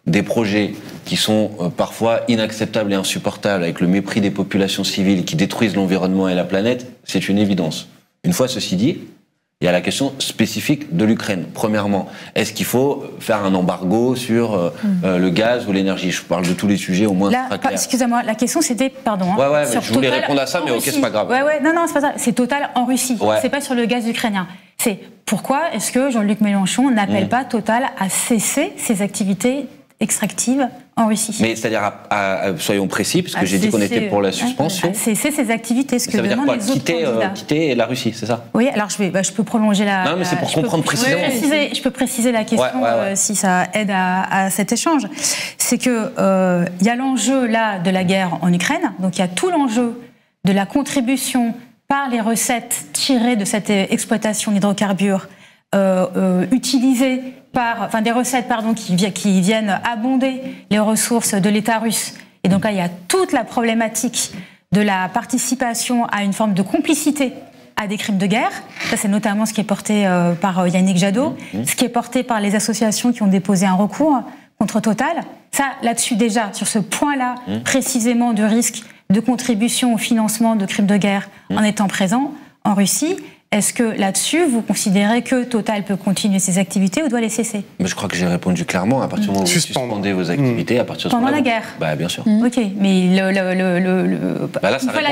des projets qui sont parfois inacceptables et insupportables, avec le mépris des populations civiles qui détruisent l'environnement et la planète, c'est une évidence. Une fois ceci dit, il y a la question spécifique de l'Ukraine. Premièrement, est-ce qu'il faut faire un embargo sur le gaz ou l'énergie? Je parle de tous les sujets, au moins là, excusez-moi, la question c'était, pardon. Je voulais répondre à ça, mais ok, c'est pas grave. Non, c'est pas ça. C'est Total en Russie. C'est pas sur le gaz ukrainien. C'est pourquoi est-ce que Jean-Luc Mélenchon n'appelle pas Total à cesser ses activités extractives en Russie? Mais c'est-à-dire, soyons précis, parce que j'ai dit qu'on était pour la suspension. Cesser ses activités, ce que demandent les autres candidats. Quitter la Russie, c'est ça? Oui, alors je peux prolonger la... Non, mais c'est pour comprendre précisément. Je peux préciser la question si ça aide à cet échange. C'est que il y a l'enjeu là de la guerre en Ukraine, donc il y a tout l'enjeu de la contribution par les recettes tirées de cette exploitation d'hydrocarbures utilisées des recettes qui viennent abonder les ressources de l'État russe. Et donc là, il y a toute la problématique de la participation à une forme de complicité à des crimes de guerre. Ça, c'est notamment ce qui est porté par Yannick Jadot, ce qui est porté par les associations qui ont déposé un recours contre Total. Ça, là-dessus déjà, sur ce point-là, précisément de risque de contribution au financement de crimes de guerre en étant présent en Russie. Est-ce que là-dessus, vous considérez que Total peut continuer ses activités ou doit les cesser? Mais je crois que j'ai répondu clairement. À partir du moment où vous suspendez vos activités, à partir de pendant la guerre. Bien sûr. Ok, mais une fois la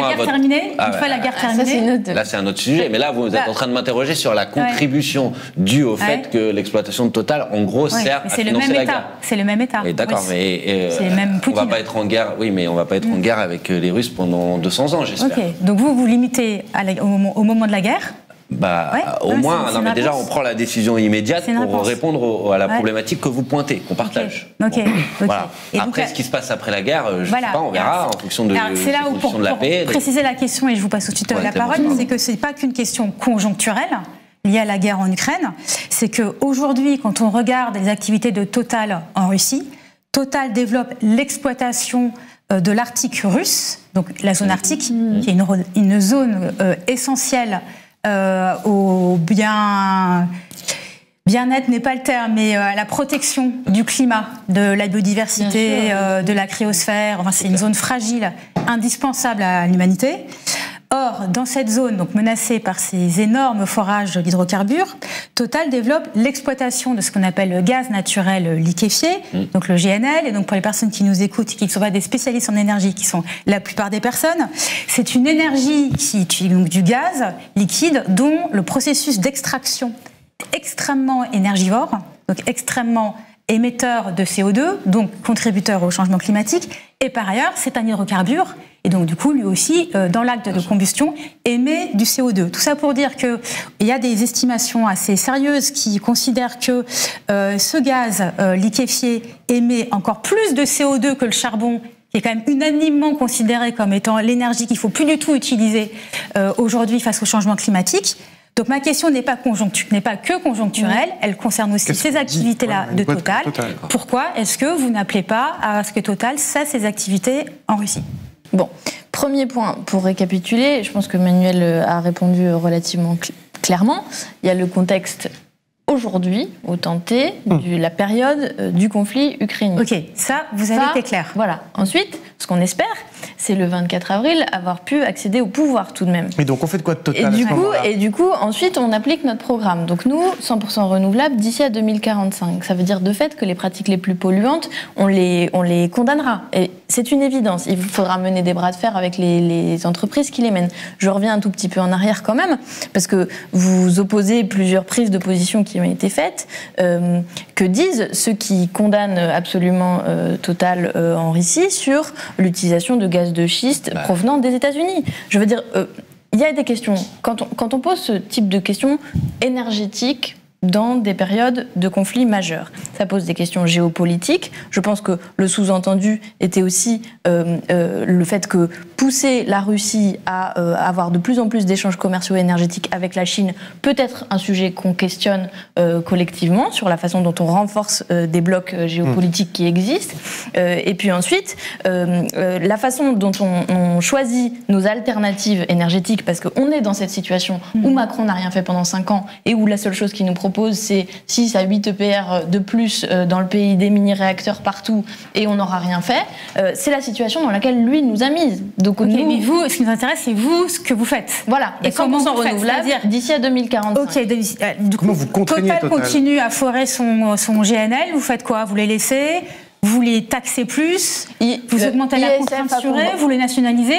guerre terminée, là c'est un autre sujet. Mais là, vous êtes en train de m'interroger sur la contribution due au fait que l'exploitation de Total, en gros, sert à financer la guerre. C'est le même État. D'accord, mais on va pas être en guerre. Oui, mais on va pas être en guerre avec les Russes pendant 200 ans, j'espère. Ok, donc vous limitez au moment de la guerre. Au moins, mais déjà, on prend la décision immédiate pour répondre à la problématique que vous pointez, qu'on partage. Voilà. Après, ce qui se passe après la guerre, je ne sais pas, on verra en fonction de la paix. Pour préciser la question, et je vous passe tout de suite la parole, c'est que ce n'est pas qu'une question conjoncturelle liée à la guerre en Ukraine, c'est qu'aujourd'hui, quand on regarde les activités de Total en Russie, Total développe l'exploitation de l'Arctique russe, donc la zone arctique, qui est une zone essentielle au bien-être n'est pas le terme, mais à la protection du climat, de la biodiversité, de la cryosphère. Enfin, c'est une zone fragile, indispensable à l'humanité. Or, dans cette zone, donc menacée par ces énormes forages d'hydrocarbures, Total développe l'exploitation de ce qu'on appelle le gaz naturel liquéfié, donc le GNL. Et donc, pour les personnes qui nous écoutent et qui ne sont pas des spécialistes en énergie, qui sont la plupart des personnes, c'est une énergie qui utilise donc du gaz liquide dont le processus d'extraction est extrêmement énergivore, donc extrêmement émetteur de CO2, donc contributeur au changement climatique. Et par ailleurs, c'est un hydrocarbure. Et donc, du coup, lui aussi, dans l'acte de combustion, émet du CO2. Tout ça pour dire qu'il y a des estimations assez sérieuses qui considèrent que ce gaz liquéfié émet encore plus de CO2 que le charbon, qui est quand même unanimement considéré comme étant l'énergie qu'il ne faut plus du tout utiliser aujourd'hui face au changement climatique. Donc ma question n'est pas que conjoncturelle, elle concerne aussi ces activités-là de Total. Pourquoi est-ce que vous n'appelez pas à ce que Total cesse ses activités en Russie? Bon, premier point, pour récapituler, je pense que Manuel a répondu relativement clairement. Il y a le contexte aujourd'hui, au temps T, de la période du conflit ukrainien. Ok, ça, vous avez été clair. Voilà. Ensuite, ce qu'on espère, c'est le 24 avril avoir pu accéder au pouvoir tout de même. Mais donc on fait de quoi de Total et du coup, ensuite, on applique notre programme. Donc nous, 100% renouvelable d'ici à 2045. Ça veut dire de fait que les pratiques les plus polluantes, on les condamnera. Et c'est une évidence. Il faudra mener des bras de fer avec les entreprises qui les mènent. Je reviens un tout petit peu en arrière quand même, parce que vous opposez plusieurs prises de position qui ont été faites. Que disent ceux qui condamnent absolument Total en Russie sur l'utilisation de gaz de schiste provenant des États-Unis? Je veux dire, il y a des questions. Quand on pose ce type de questions énergétiques, dans des périodes de conflits majeurs. Ça pose des questions géopolitiques. Je pense que le sous-entendu était aussi le fait que pousser la Russie à avoir de plus en plus d'échanges commerciaux et énergétiques avec la Chine peut être un sujet qu'on questionne collectivement sur la façon dont on renforce des blocs géopolitiques qui existent. Et puis ensuite, la façon dont on choisit nos alternatives énergétiques, parce qu'on est dans cette situation où Macron n'a rien fait pendant 5 ans et où la seule chose qu'il nous propose, c'est 6 à 8 EPR de plus dans le pays, des mini-réacteurs partout, et on n'aura rien fait. C'est la situation dans laquelle lui nous a mis. Donc, mais vous, ce qui nous intéresse, c'est vous, ce que vous faites. Voilà, et 100% renouvelable d'ici à 2045. Ok, du coup, comment vous contraignez Total continue à forer son GNL, vous faites quoi? Vous les laissez? Vous les taxez plus, vous augmentez la contrainte sur eux, vous les nationalisez.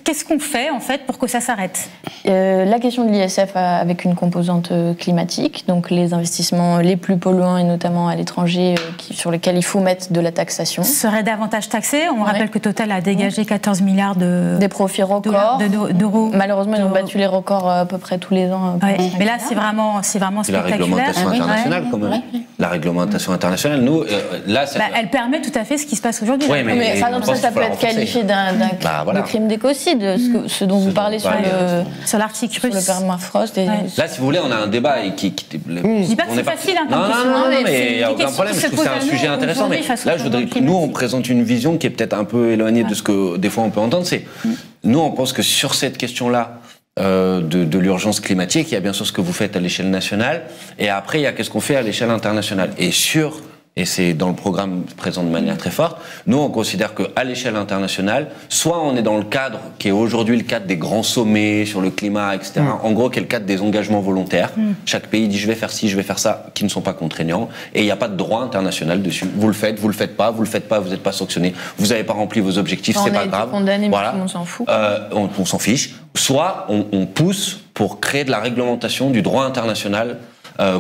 Qu'est-ce qu'on fait en fait pour que ça s'arrête? La question de l'ISF avec une composante climatique, donc les investissements les plus polluants et notamment à l'étranger sur lesquels il faut mettre de la taxation. Serait davantage taxé. On rappelle que Total a dégagé 14 milliards des profits records d'euros. Malheureusement, ils ont battu les records à peu près tous les ans. Mais là, c'est vraiment spectaculaire. La réglementation internationale, quand même. La réglementation internationale, nous, là, elle permet tout à fait ce qui se passe aujourd'hui. Oui, mais par exemple, ça peut être qualifié de crime d'écocide, ce dont vous parlez sur l'article russe. Sur le permafrost. Là, si vous voulez, on a un débat qui je dis pas que c'est facile. Non, mais il n'y a aucun problème. Je trouve que c'est un sujet intéressant. Mais là, je voudrais que nous, on présente une vision qui est peut-être un peu éloignée de ce que des fois on peut entendre. C'est nous, on pense que sur cette question-là, de l'urgence climatique, il y a bien sûr ce que vous faites à l'échelle nationale, et après, il y a qu'est-ce qu'on fait à l'échelle internationale. Et c'est dans le programme présent de manière très forte, nous on considère qu'à l'échelle internationale, soit on est dans le cadre qui est aujourd'hui le cadre des grands sommets sur le climat, etc. En gros, qui est le cadre des engagements volontaires. Chaque pays dit je vais faire ci, je vais faire ça, qui ne sont pas contraignants. Et il n'y a pas de droit international dessus. Vous le faites pas, vous n'êtes pas sanctionné, vous n'avez pas rempli vos objectifs, c'est pas grave. Condamné, voilà. On s'en fout. On s'en fiche. Soit on pousse pour créer de la réglementation du droit international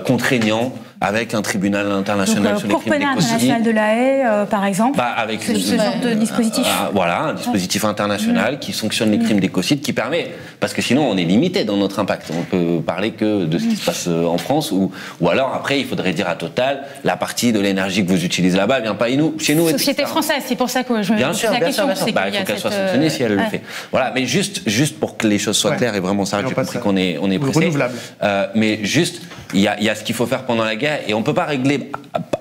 contraignant avec un tribunal international sur les crimes d'écocide. Cour pénale internationale de la Haye, par exemple, avec ce genre de dispositif. Voilà, un dispositif international qui sanctionne les crimes d'écocide, qui permet, parce que sinon on est limité dans notre impact. On peut parler que de ce qui se passe en France, ou alors après il faudrait dire à Total, la partie de l'énergie que vous utilisez là-bas vient pas chez nous. Société française, c'est pour ça que je me pose la question. Bien sûr. Il faut qu'elle soit sanctionnée si elle le fait. Voilà, mais juste pour que les choses soient claires et vraiment ça, j'ai compris qu'on est pressé. Renouvelable. Mais juste, il y a ce qu'il faut faire pendant la guerre, et on peut pas régler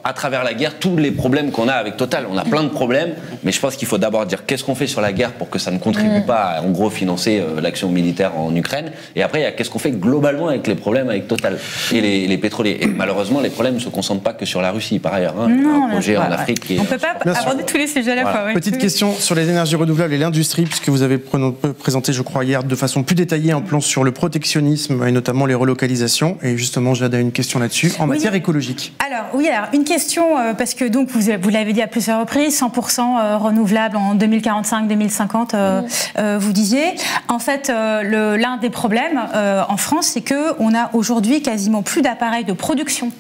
à travers la guerre tous les problèmes qu'on a avec Total. On a plein de problèmes, mais je pense qu'il faut d'abord dire qu'est-ce qu'on fait sur la guerre pour que ça ne contribue pas à, en gros, financer l'action militaire en Ukraine. Et après, il y a qu'est-ce qu'on fait globalement avec les problèmes avec Total et les pétroliers. Et malheureusement, les problèmes ne se concentrent pas que sur la Russie, par ailleurs. Non, un projet en Afrique. On ne peut pas aborder tous les sujets à la fois. Petite question sur les énergies renouvelables et l'industrie, puisque vous avez présenté, je crois, hier de façon plus détaillée un plan sur le protectionnisme et notamment les relocalisations. Et justement, Jade a une question là-dessus en matière écologique. Alors une question, parce que donc vous l'avez dit à plusieurs reprises, 100% renouvelable en 2045-2050, vous disiez. En fait, l'un des problèmes en France, c'est qu'on a aujourd'hui quasiment plus d'appareils de production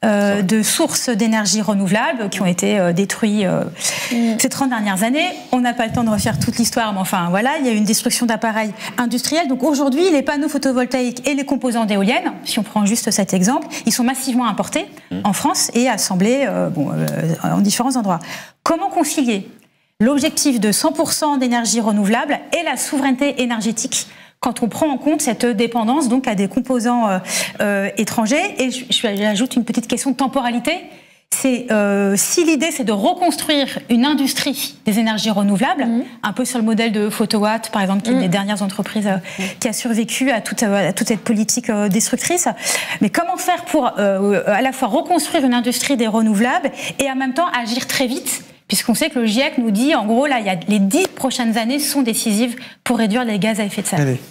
de sources d'énergie renouvelables qui ont été détruits ces 30 dernières années. On n'a pas le temps de refaire toute l'histoire, mais enfin voilà, il y a eu une destruction d'appareils industriels. Donc aujourd'hui, les panneaux photovoltaïques et les composants d'éoliennes, si on prend juste cet exemple, ils sont massivement importés en France et assemblés en différents endroits. Comment concilier l'objectif de 100% d'énergie renouvelable et la souveraineté énergétique quand on prend en compte cette dépendance donc à des composants étrangers? Et j'ajoute une petite question de temporalité. C'est si l'idée c'est de reconstruire une industrie des énergies renouvelables, un peu sur le modèle de Photowatt par exemple, qui est une des dernières entreprises qui a survécu à toute cette politique destructrice. Mais comment faire pour à la fois reconstruire une industrie des renouvelables et en même temps agir très vite puisqu'on sait que le GIEC nous dit, en gros, là, les 10 prochaines années sont décisives pour réduire les gaz à effet de serre. Allez,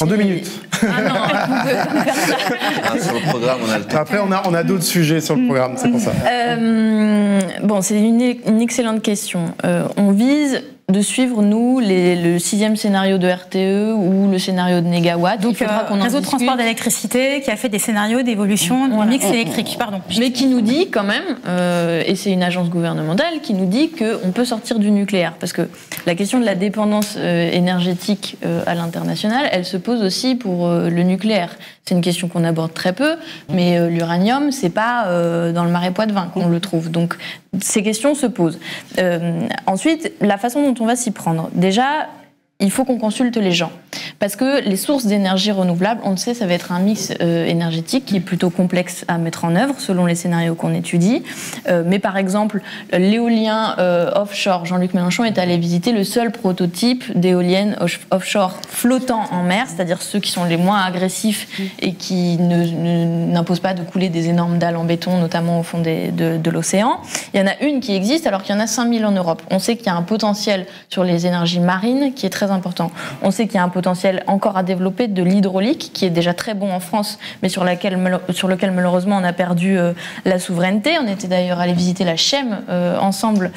en 2 minutes. Ah non, sur le programme, on a le temps. Après, on a d'autres sujets sur le programme, c'est pour ça. Bon, c'est une excellente question. On vise de suivre, nous, le 6e scénario de RTE ou le scénario de Négawatt. Donc, réseau de transport d'électricité qui a fait des scénarios d'évolution du mix électrique. Pardon. Mais qui nous dit quand même, et c'est une agence gouvernementale, qui nous dit qu'on peut sortir du nucléaire. Parce que la question de la dépendance énergétique à l'international, elle se pose aussi pour le nucléaire. C'est une question qu'on aborde très peu, mais l'uranium, c'est pas dans le Marais Poitevin qu'on le trouve. Donc, ces questions se posent. Ensuite, la façon dont on va s'y prendre. Déjà, il faut qu'on consulte les gens. Parce que les sources d'énergie renouvelables, on le sait, ça va être un mix énergétique qui est plutôt complexe à mettre en œuvre selon les scénarios qu'on étudie. Mais par exemple, l'éolien offshore, Jean-Luc Mélenchon est allé visiter le seul prototype d'éolienne offshore flottant en mer, c'est-à-dire ceux qui sont les moins agressifs et qui n'imposent pas de couler des énormes dalles en béton, notamment au fond de l'océan. Il y en a une qui existe alors qu'il y en a 5000 en Europe. On sait qu'il y a un potentiel sur les énergies marines qui est très important. On sait qu'il y a un potentiel encore à développer de l'hydraulique, qui est déjà très bon en France, mais sur lequel malheureusement on a perdu la souveraineté. On était d'ailleurs allé visiter la Chem ensemble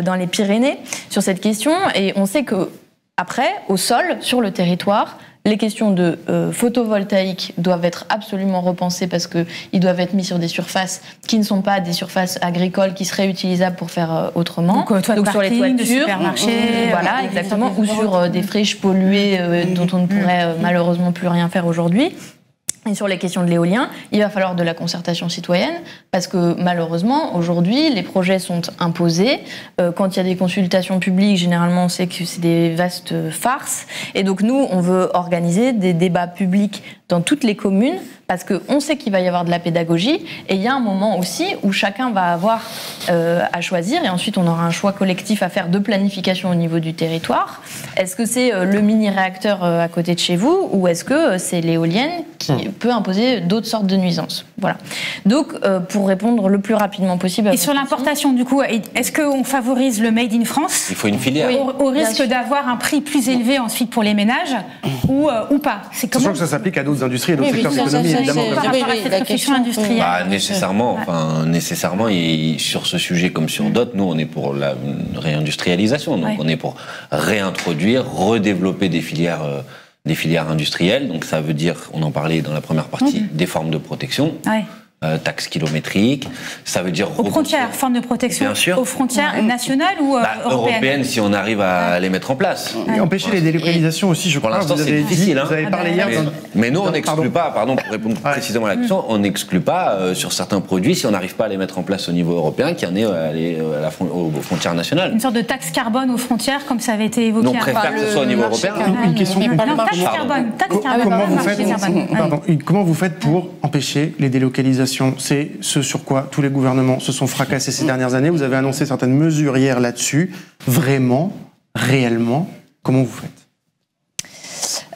dans les Pyrénées sur cette question, et on sait que après, au sol, sur le territoire, les questions de photovoltaïque doivent être absolument repensées parce qu'ils doivent être mis sur des surfaces qui ne sont pas des surfaces agricoles qui seraient utilisables pour faire autrement. Donc sur les toitures, voilà, exactement, ou sur des friches polluées dont on ne pourrait malheureusement plus rien faire aujourd'hui. Et sur les questions de l'éolien, il va falloir de la concertation citoyenne parce que malheureusement, aujourd'hui, les projets sont imposés. Quand il y a des consultations publiques, généralement, on sait que c'est des vastes farces. Et donc nous, on veut organiser des débats publics dans toutes les communes parce qu'on sait qu'il va y avoir de la pédagogie. Et il y a un moment aussi où chacun va avoir à choisir et ensuite on aura un choix collectif à faire de planification au niveau du territoire. Est-ce que c'est le mini-réacteur à côté de chez vous ou est-ce que c'est l'éolienne qui peut imposer d'autres sortes de nuisances? Voilà. Donc, pour répondre le plus rapidement possible. Et sur l'importation, du coup, est-ce qu'on favorise le Made in France? Il faut une filière. Oui, au risque d'avoir un prix plus élevé ensuite pour les ménages ou pas? C'est comment que ça s'applique à d'autres industries et d'autres secteurs d'économie, évidemment. Par rapport à cette réflexion industrielle. Nécessairement, et sur ce sujet comme sur d'autres, nous, on est pour la réindustrialisation. Donc, on est pour réintroduire, redévelopper des filières industrielles. Donc, ça veut dire, on en parlait dans la première partie, des formes de protection. Taxes kilométriques, ça veut dire... Aux frontières, forme de protection. Bien sûr. Aux frontières nationales ou européennes, si on arrive à les mettre en place. Et empêcher les délocalisations aussi, je crois. Pour l'instant, c'est difficile. Vous avez parlé hier... Mais nous, on n'exclue pas, pour répondre précisément à la question, on n'exclut pas sur certains produits, si on n'arrive pas à les mettre en place au niveau européen, qu'il y en ait aux frontières nationales. Une sorte de taxe carbone aux frontières, comme ça avait été évoqué. Non, on préfère que ce soit au niveau européen. Une question... Taxe carbone. Comment vous faites pour empêcher les délocalisations? C'est ce sur quoi tous les gouvernements se sont fracassés ces dernières années. Vous avez annoncé certaines mesures hier là-dessus. Vraiment, réellement, comment vous faites?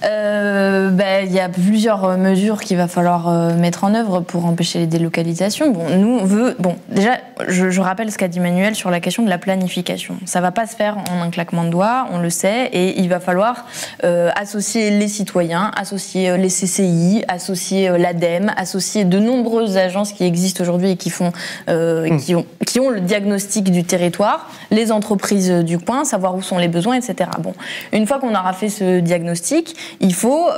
Il y a plusieurs mesures qu'il va falloir mettre en œuvre pour empêcher les délocalisations. Bon, nous, on veut... Bon, déjà, je rappelle ce qu'a dit Manuel sur la question de la planification. Ça ne va pas se faire en un claquement de doigts, on le sait, et il va falloir associer les citoyens, associer les CCI, associer l'ADEME, associer de nombreuses agences qui existent aujourd'hui et qui font, qui ont le diagnostic du territoire, les entreprises du coin, savoir où sont les besoins, etc. Bon, une fois qu'on aura fait ce diagnostic, il faut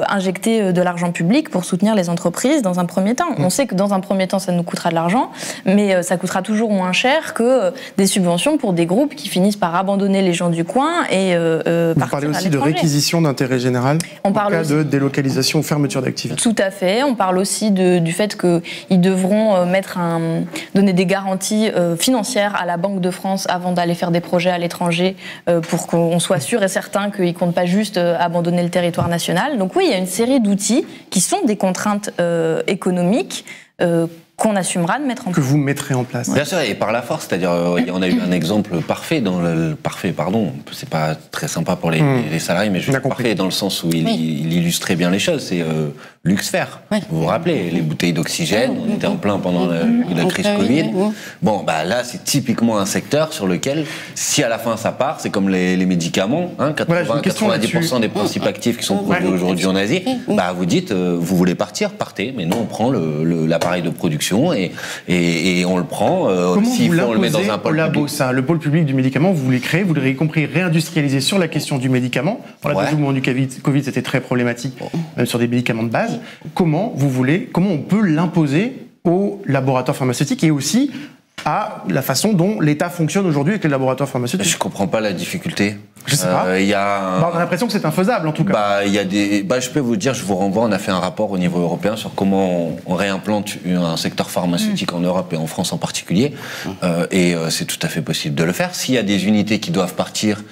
injecter de l'argent public pour soutenir les entreprises dans un premier temps. On sait que dans un premier temps, ça nous coûtera de l'argent, mais ça coûtera toujours moins cher que des subventions pour des groupes qui finissent par abandonner les gens du coin et Vous parlez aussi de réquisition d'intérêt général en cas de délocalisation ou fermeture d'activité. Tout à fait. On parle aussi du fait qu'ils devront donner des garanties financières à la Banque de France avant d'aller faire des projets à l'étranger pour qu'on soit sûr et certain qu'ils ne comptent pas juste abandonner le territoire national. Donc oui, il y a une série d'outils qui sont des contraintes économiques qu'on assumera de mettre en place. Que vous mettrez en place. Bien sûr, et par la force, c'est-à-dire, on a eu un exemple parfait, c'est pas très sympa pour les salariés, mais juste parfait dans le sens où il illustrait bien les choses, c'est Luxfer. Vous vous rappelez, les bouteilles d'oxygène, on était en plein pendant la crise Covid. Bon, bah là, c'est typiquement un secteur sur lequel, si à la fin ça part, c'est comme les médicaments, 90% des principes actifs qui sont produits aujourd'hui en Asie, bah vous dites, vous voulez partir, partez, mais nous on prend l'appareil de production et on le prend. S'il faut, on le met dans un pôle public. Ça, le pôle public du médicament, vous voulez créer, vous l'avez compris, réindustrialiser sur la question du médicament. Depuis le moment du Covid, c'était très problématique, même sur des médicaments de base. Comment on peut l'imposer aux laboratoires pharmaceutiques et aussi à la façon dont l'État fonctionne aujourd'hui avec les laboratoires pharmaceutiques? Je comprends pas la difficulté. Je sais pas. On a l'impression que c'est infaisable en tout cas. Je peux vous dire, je vous renvoie, on a fait un rapport au niveau européen sur comment on réimplante un secteur pharmaceutique en Europe et en France en particulier. C'est tout à fait possible de le faire. S'il y a des unités qui doivent partir,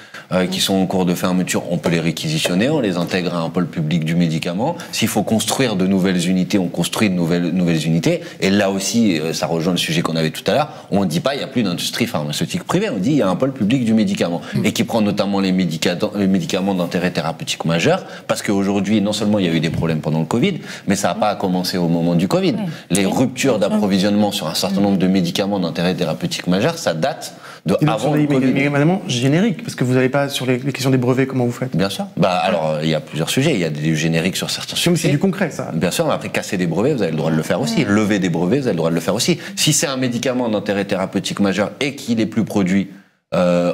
qui sont en cours de fermeture, on peut les réquisitionner, on les intègre à un pôle public du médicament. S'il faut construire de nouvelles unités, on construit de nouvelles unités. Et là aussi, ça rejoint le sujet qu'on avait tout à l'heure, on ne dit pas il n'y a plus d'industrie pharmaceutique privée, on dit il y a un pôle public du médicament et qui prend notamment les médicaments d'intérêt thérapeutique majeur, parce qu'aujourd'hui, non seulement il y a eu des problèmes pendant le Covid, mais ça n'a pas commencé au moment du Covid. Les ruptures d'approvisionnement sur un certain nombre de médicaments d'intérêt thérapeutique majeur, ça date de avant le Covid. Médicaments génériques, parce que vous n'avez pas sur les questions des brevets, comment vous faites? Bien sûr. Alors, il y a plusieurs sujets. Il y a des génériques sur certains sujets. C'est du concret, ça. Bien sûr, mais après, casser des brevets, vous avez le droit de le faire aussi. Lever des brevets, vous avez le droit de le faire aussi. Si c'est un médicament d'intérêt thérapeutique majeur et qu'il est plus produit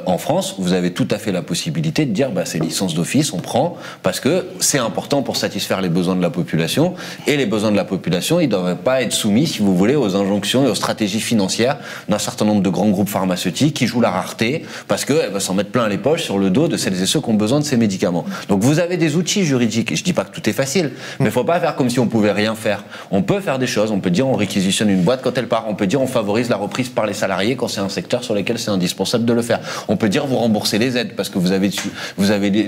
en France, vous avez tout à fait la possibilité de dire c'est licence d'office, on prend, parce que c'est important pour satisfaire les besoins de la population, et les besoins de la population, ils ne doivent pas être soumis, si vous voulez, aux injonctions et aux stratégies financières d'un certain nombre de grands groupes pharmaceutiques qui jouent la rareté, parce qu'elles vont s'en mettre plein les poches sur le dos de celles et ceux qui ont besoin de ces médicaments. Donc vous avez des outils juridiques, je ne dis pas que tout est facile, mais il ne faut pas faire comme si on pouvait rien faire. On peut faire des choses, on peut dire on réquisitionne une boîte quand elle part, on peut dire on favorise la reprise par les salariés quand c'est un secteur sur lequel c'est indispensable de le faire. On peut dire vous remboursez les aides parce que vous avez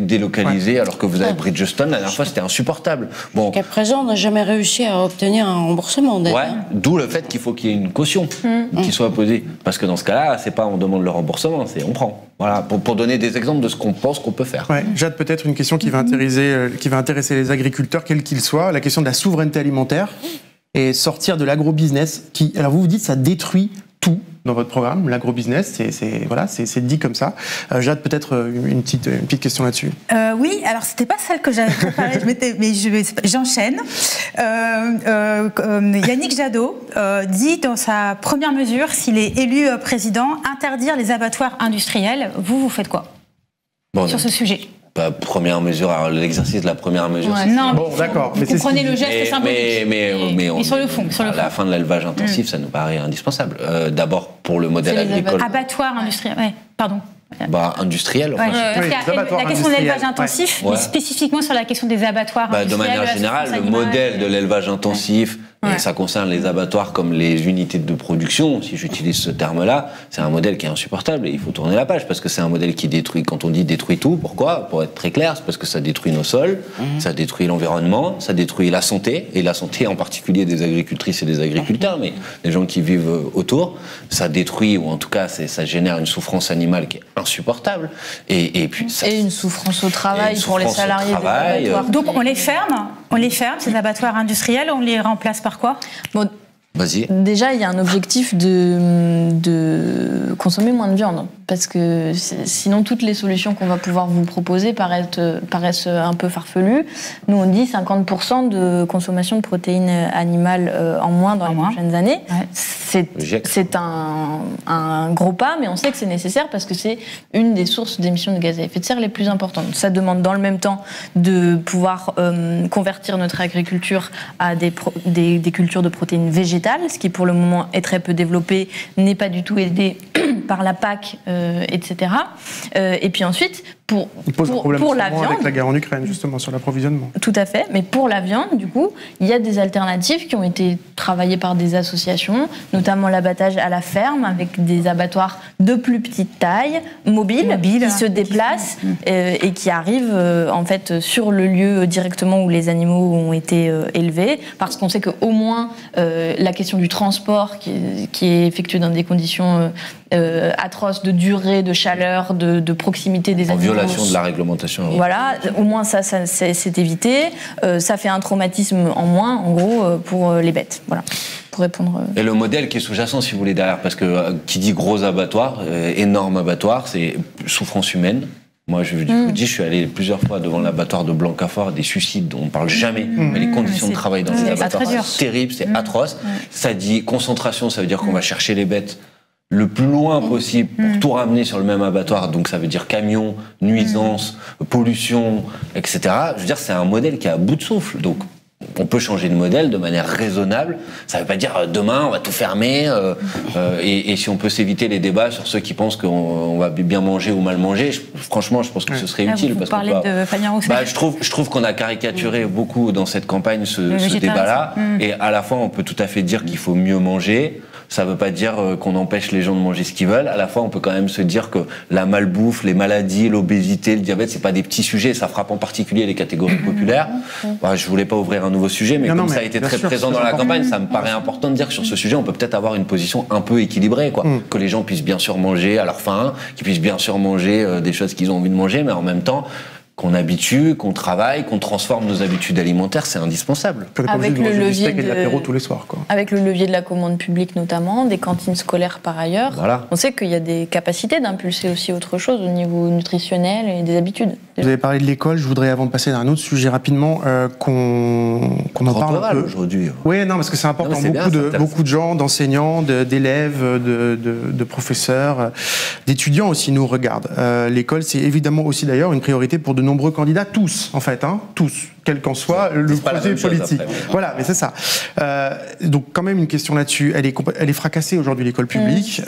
délocalisé alors que vous avez Bridgestone. La dernière fois, c'était insupportable. Bon. Jusqu'à présent, on n'a jamais réussi à obtenir un remboursement d'aide. D'où le fait qu'il faut qu'il y ait une caution qui soit posée. Parce que dans ce cas-là, c'est pas on demande le remboursement, c'est on prend. Voilà, pour donner des exemples de ce qu'on pense qu'on peut faire. Jade, peut-être une question qui va intéresser les agriculteurs, quels qu'ils soient, la question de la souveraineté alimentaire et sortir de l'agrobusiness qui, alors vous dites, ça détruit tout dans votre programme, l'agrobusiness, c'est dit comme ça. Jade, peut-être une petite question là-dessus. Oui, alors c'était pas celle que j'avais préparée, mais j'enchaîne. Yannick Jadot dit dans sa première mesure, s'il est élu président, interdire les abattoirs industriels. Vous faites quoi sur ce sujet? Première mesure, alors l'exercice de la première mesure. D'accord. Vous comprenez le geste symbolique. Mais sur le fond. La fin de l'élevage intensif, ça nous paraît indispensable. D'abord pour le modèle agricole. Abattoir industriel, pardon. Industriel. La question de l'élevage intensif, mais spécifiquement sur la question des abattoirs industriels. De manière générale, le modèle de l'élevage intensif, et ça concerne les abattoirs comme les unités de production, si j'utilise ce terme-là, c'est un modèle qui est insupportable et il faut tourner la page parce que c'est un modèle qui détruit, quand on dit détruit tout, pourquoi? Pour être très clair, c'est parce que ça détruit nos sols, ça détruit l'environnement, ça détruit la santé, et la santé en particulier des agricultrices et des agriculteurs, mais des gens qui vivent autour, ça détruit, ou en tout cas ça génère une souffrance animale qui est insupportable, et puis et une souffrance au travail pour les salariés des abattoirs. Donc on les ferme, ces abattoirs industriels, on les remplace par quoi? Vas-y. Déjà, il y a un objectif de consommer moins de viande, parce que sinon toutes les solutions qu'on va pouvoir vous proposer paraissent un peu farfelues. Nous, on dit 50% de consommation de protéines animales en moins dans les prochaines années. C'est un gros pas, mais on sait que c'est nécessaire parce que c'est une des sources d'émissions de gaz à effet de serre les plus importantes. Ça demande dans le même temps de pouvoir convertir notre agriculture à des cultures de protéines végétales, ce qui pour le moment est très peu développé, n'est pas du tout aidé par la PAC, etc. Et puis ensuite, Il pose un problème pour la viande, avec la guerre en Ukraine, justement, sur l'approvisionnement. Tout à fait, mais pour la viande, du coup, il y a des alternatives qui ont été travaillées par des associations, notamment l'abattage à la ferme, avec des abattoirs de plus petite taille, mobiles, qui se déplacent et qui arrivent en fait sur le lieu directement où les animaux ont été élevés, parce qu'on sait qu'au moins la question du transport qui est effectué dans des conditions atroces de durée, de chaleur, de proximité des animaux. En violation de la réglementation. Voilà, au moins ça c'est évité. Ça fait un traumatisme en moins, en gros, pour les bêtes. Voilà. Pour répondre. Et le modèle qui est sous-jacent, si vous voulez, derrière, parce que qui dit gros abattoir, énorme abattoir, c'est souffrance humaine. Moi, je vous dis, je suis allé plusieurs fois devant l'abattoir de Blancafort, des suicides dont on ne parle jamais, mais les conditions de travail dans les abattoirs, c'est terrible, c'est atroce. Ça dit concentration, ça veut dire qu'on va chercher les bêtes le plus loin possible pour tout ramener sur le même abattoir, donc ça veut dire camions, nuisances, pollution, etc. Je veux dire, c'est un modèle qui est à bout de souffle, donc on peut changer de modèle de manière raisonnable. Ça ne veut pas dire demain on va tout fermer et si on peut s'éviter les débats sur ceux qui pensent qu'on va bien manger ou mal manger, franchement je pense que ce serait utile. Vous parlez de Fabien Roussel. Je trouve qu'on a caricaturé beaucoup dans cette campagne ce débat-là et à la fois on peut tout à fait dire qu'il faut mieux manger. Ça ne veut pas dire qu'on empêche les gens de manger ce qu'ils veulent. À la fois, on peut quand même se dire que la malbouffe, les maladies, l'obésité, le diabète, c'est pas des petits sujets. Ça frappe en particulier les catégories populaires. Je voulais pas ouvrir un nouveau sujet, mais ça a été très présent dans la campagne, ça me paraît important de dire que sur ce sujet, on peut peut-être avoir une position un peu équilibrée, quoi. Que les gens puissent bien sûr manger à leur faim, qu'ils puissent bien sûr manger des choses qu'ils ont envie de manger, mais en même temps, qu'on habitue, qu'on travaille, qu'on transforme nos habitudes alimentaires, c'est indispensable. Avec le levier de l'apéro tous les soirs, quoi. Avec le levier de la commande publique notamment, des cantines scolaires par ailleurs. Voilà. On sait qu'il y a des capacités d'impulser aussi autre chose au niveau nutritionnel et des habitudes. Vous avez parlé de l'école, je voudrais avant de passer à un autre sujet rapidement qu'on en parle un peu aujourd'hui. Oui, non, parce que c'est important. Beaucoup de gens, d'enseignants, d'élèves, de professeurs, d'étudiants aussi nous regardent. L'école, c'est évidemment aussi d'ailleurs une priorité pour de nombreux candidats, tous en fait, tous, quel qu'en soit le projet politique. Voilà, mais c'est ça. Donc quand même une question là-dessus. Elle est fracassée aujourd'hui, l'école publique.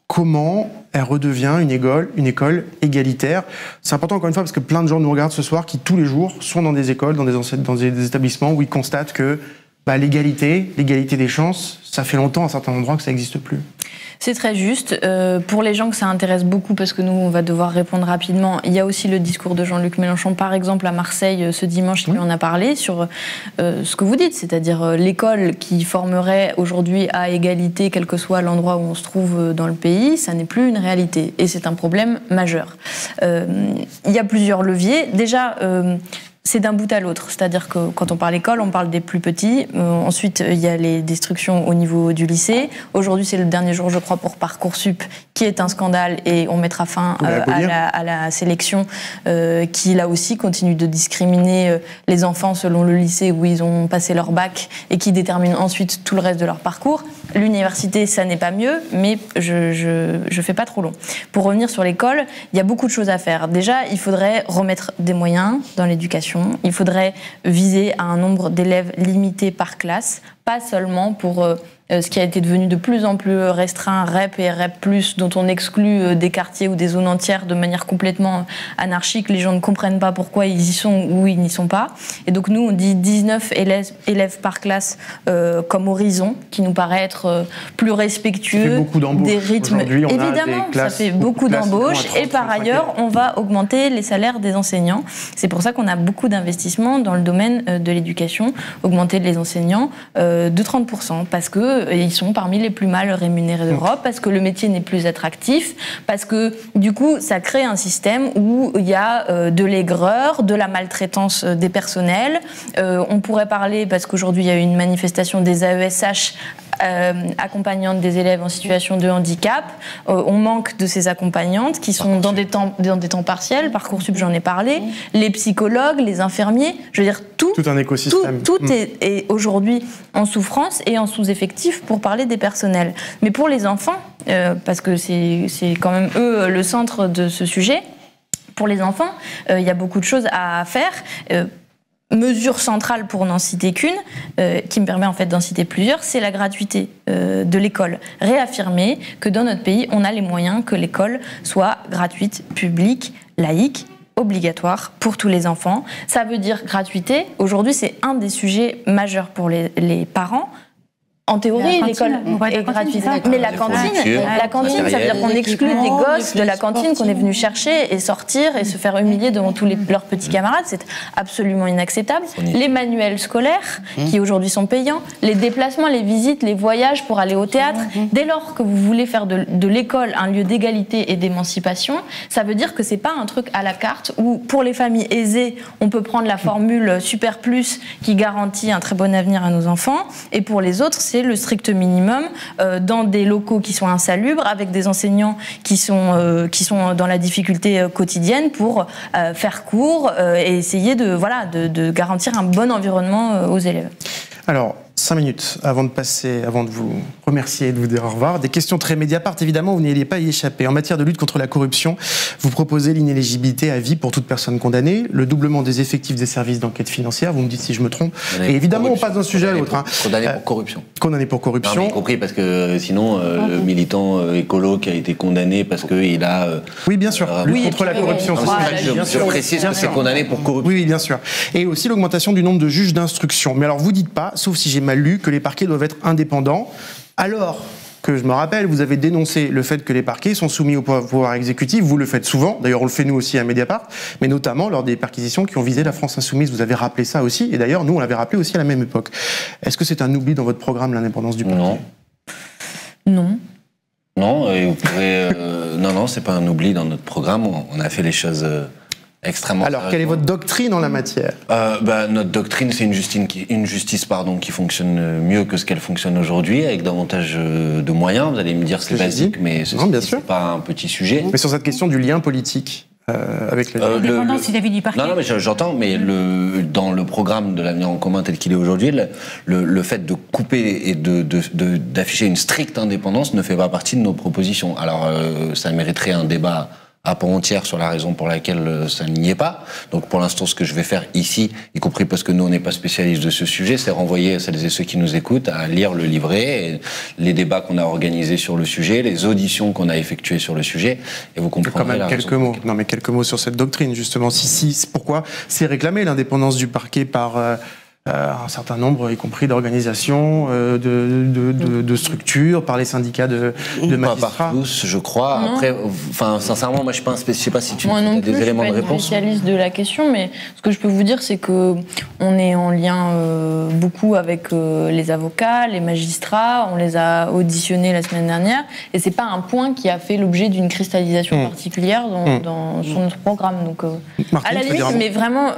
Comment elle redevient une école égalitaire? C'est important encore une fois parce que plein de gens nous regardent ce soir qui tous les jours sont dans des écoles, dans des établissements où ils constatent que l'égalité des chances, ça fait longtemps à certains endroits que ça n'existe plus. C'est très juste. Pour les gens que ça intéresse beaucoup, parce que nous, on va devoir répondre rapidement, il y a aussi le discours de Jean-Luc Mélenchon, par exemple, à Marseille, ce dimanche, qui lui en a parlé, sur ce que vous dites, c'est-à-dire l'école qui formerait aujourd'hui à égalité, quel que soit l'endroit où on se trouve dans le pays, ça n'est plus une réalité. Et c'est un problème majeur. Il y a plusieurs leviers. Déjà, c'est d'un bout à l'autre, c'est-à-dire que quand on parle école, on parle des plus petits. Ensuite, il y a les destructions au niveau du lycée. Aujourd'hui, c'est le dernier jour, je crois, pour Parcoursup, qui est un scandale, et on mettra fin à la sélection, qui là aussi continue de discriminer les enfants selon le lycée où ils ont passé leur bac et qui détermine ensuite tout le reste de leur parcours. L'université, ça n'est pas mieux, mais je fais pas trop long. Pour revenir sur l'école, il y a beaucoup de choses à faire. Déjà, il faudrait remettre des moyens dans l'éducation. Il faudrait viser à un nombre d'élèves limité par classe, pas seulement pour ce qui a été devenu de plus en plus restreint, REP et REP+, dont on exclut des quartiers ou des zones entières de manière complètement anarchique. Les gens ne comprennent pas pourquoi ils y sont ou ils n'y sont pas. Et donc nous, on dit 19 élèves par classe comme horizon, qui nous paraît être plus respectueux des rythmes. Évidemment, ça fait beaucoup d'embauches. Et par ailleurs, on va augmenter les salaires des enseignants. C'est pour ça qu'on a beaucoup d'investissements dans le domaine de l'éducation, augmenter les enseignants de 30%, parce que ils sont parmi les plus mal rémunérés d'Europe, parce que le métier n'est plus attractif, parce que du coup ça crée un système où il y a de l'aigreur, de la maltraitance des personnels. On pourrait parler, parce qu'aujourd'hui il y a eu une manifestation des AESH accompagnantes des élèves en situation de handicap. On manque de ces accompagnantes qui sont dans des temps partiels. Parcoursup, j'en ai parlé. Les psychologues, les infirmiers, je veux dire tout un écosystème. Tout est aujourd'hui en souffrance et en sous-effectif pour parler des personnels. Mais pour les enfants, parce que c'est quand même eux le centre de ce sujet, pour les enfants, il y a beaucoup de choses à faire. Mesure centrale, pour n'en citer qu'une, qui me permet en fait d'en citer plusieurs, c'est la gratuité de l'école. Réaffirmer que dans notre pays, on a les moyens que l'école soit gratuite, publique, laïque, obligatoire pour tous les enfants. Ça veut dire gratuité. Aujourd'hui, c'est un des sujets majeurs pour les parents. En théorie, l'école est gratuite. Mais la cantine, ça veut dire qu'on exclut des gosses de la cantine qu'on est venu chercher et sortir et se faire humilier devant tous leurs petits camarades. C'est absolument inacceptable. Les manuels scolaires, qui aujourd'hui sont payants, les déplacements, les visites, les voyages pour aller au théâtre. Dès lors que vous voulez faire de l'école un lieu d'égalité et d'émancipation, ça veut dire que c'est pas un truc à la carte où, pour les familles aisées, on peut prendre la formule Super Plus qui garantit un très bon avenir à nos enfants, et pour les autres, c'est le strict minimum dans des locaux qui sont insalubres, avec des enseignants qui sont dans la difficulté quotidienne pour faire cours et essayer de garantir un bon environnement aux élèves. Alors, 5 minutes avant de vous remercier et de vous dire au revoir. Des questions très Mediapart, évidemment, vous n'alliez pas y échapper. En matière de lutte contre la corruption, vous proposez l'inéligibilité à vie pour toute personne condamnée, le doublement des effectifs des services d'enquête financière, vous me dites si je me trompe. Et évidemment, on passe d'un sujet à l'autre. Condamné pour corruption. Condamné pour corruption. Non, mais y compris parce que sinon, le militant écolo qui a été condamné parce qu'il a... oui, bien sûr. Lutte contre la corruption. Je précise que c'est condamné pour corruption. Oui, bien sûr. Et aussi l'augmentation du nombre de juges d'instruction. Mais alors, vous dites pas, sauf si j'ai mal lu, que les parquets doivent être indépendants, alors que, je me rappelle, vous avez dénoncé le fait que les parquets sont soumis au pouvoir exécutif. Vous le faites souvent, d'ailleurs on le fait nous aussi à Mediapart, mais notamment lors des perquisitions qui ont visé la France insoumise. Vous avez rappelé ça aussi, et d'ailleurs nous on l'avait rappelé aussi à la même époque. Est-ce que c'est un oubli dans votre programme, l'indépendance du parquet ? Non. Non, et vous pourrez... non, c'est pas un oubli dans notre programme, on a fait les choses... extrêmement. Alors, quelle est votre doctrine en la matière ? Notre doctrine, c'est une justice qui fonctionne mieux que ce qu'elle fonctionne aujourd'hui, avec davantage de moyens. Vous allez me dire c'est basique, mais c'est pas un petit sujet. Mais sur cette question du lien politique avec l'indépendance vis-à-vis du parquet. Non, mais j'entends, mais dans le programme de l'avenir en commun tel qu'il est aujourd'hui, le fait de couper et d'afficher une stricte indépendance ne fait pas partie de nos propositions. Alors, ça mériterait un débat à part entière sur la raison pour laquelle ça n'y est pas. Donc pour l'instant, ce que je vais faire ici, y compris parce que nous, on n'est pas spécialistes de ce sujet, c'est renvoyer celles et ceux qui nous écoutent à lire le livret, et les débats qu'on a organisés sur le sujet, les auditions qu'on a effectuées sur le sujet, et vous comprendrez quand même quelques mots. Non, mais quelques mots sur cette doctrine, justement. Pourquoi c'est réclamé l'indépendance du parquet par... un certain nombre, y compris d'organisations, de structures, par les syndicats de magistrats. Pas par tous, je crois. Non. Après, sincèrement, moi, je ne sais pas si tu as des éléments de réponse. Moi non plus, je suis pas une spécialiste de la question, mais ce que je peux vous dire, c'est que on est en lien beaucoup avec les avocats, les magistrats. On les a auditionnés la semaine dernière, et c'est pas un point qui a fait l'objet d'une cristallisation particulière sur notre programme. Donc, Martine, à la limite, mais vraiment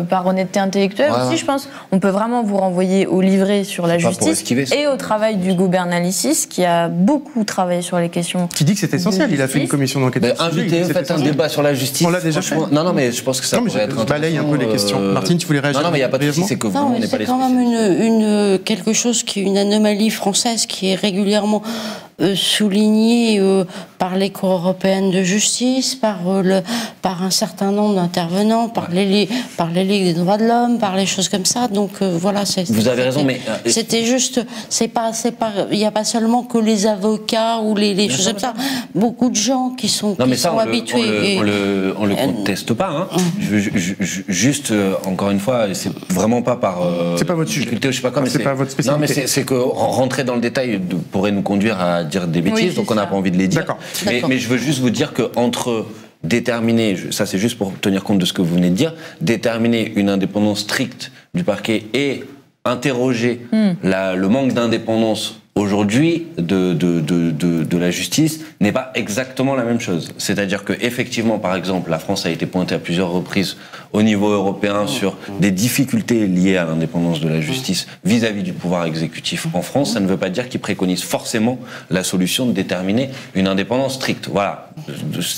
par honnêteté intellectuelle aussi, je pense. On peut vraiment vous renvoyer au livret sur la justice et au travail d'Hugo Bernalicis, qui a beaucoup travaillé sur les questions. Qui dit que c'est essentiel, il a fait une commission d'enquête. Invitez, faites un débat sur la justice. On l'a déjà fait. Non, mais je pense que ça pourrait être. Je balaye un peu les questions. Martine, tu voulais réagir ? Non, mais il n'y a pas de souci, c'est que vous, on n'est pas les spécialistes. C'est quand même quelque chose qui est une anomalie française qui est régulièrement soulignée par les cours européennes de justice, par un certain nombre d'intervenants, par les ligues des droits de l'homme, par les choses comme ça. Donc voilà, vous avez raison, mais c'était juste, il n'y a pas seulement que les avocats ou les choses comme ça. Beaucoup de gens qui sont habitués. On le conteste pas. Hein. Juste encore une fois, c'est vraiment pas par. C'est pas votre sujet. Je sais pas comment. C'est pas votre spécialité. Non, mais c'est que rentrer dans le détail pourrait nous conduire à dire des bêtises, donc on n'a pas envie de les dire. D'accord. Mais je veux juste vous dire que entre déterminer, ça c'est juste pour tenir compte de ce que vous venez de dire, déterminer une indépendance stricte du parquet et interroger le manque d'indépendance aujourd'hui de la justice n'est pas exactement la même chose. C'est-à-dire que effectivement, par exemple, la France a été pointée à plusieurs reprises au niveau européen sur des difficultés liées à l'indépendance de la justice vis-à-vis du pouvoir exécutif en France. Ça ne veut pas dire qu'il préconise forcément la solution de déterminer une indépendance stricte. Voilà.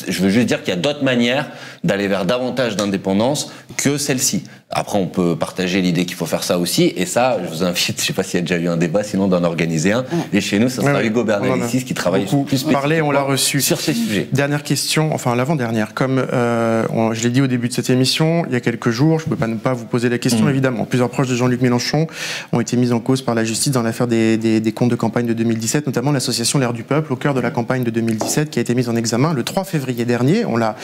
Je veux juste dire qu'il y a d'autres manières d'aller vers davantage d'indépendance que celle-ci. Après, on peut partager l'idée qu'il faut faire ça aussi. Et ça, je vous invite, je ne sais pas s'il y a déjà eu un débat, sinon d'en organiser un. Et chez nous, ça sera Hugo Bernalicis qui travaille plus on l'a reçu sur ces sujets. Dernière question, enfin l'avant-dernière. Comme je l'ai dit au début de cette émission, il y a quelques jours, je ne peux pas ne pas vous poser la question, évidemment. Plusieurs proches de Jean-Luc Mélenchon ont été mis en cause par la justice dans l'affaire des comptes de campagne de 2017, notamment l'association L'Air du Peuple, au cœur de la campagne de 2017, qui a été mise en examen le 3 février dernier. On l'a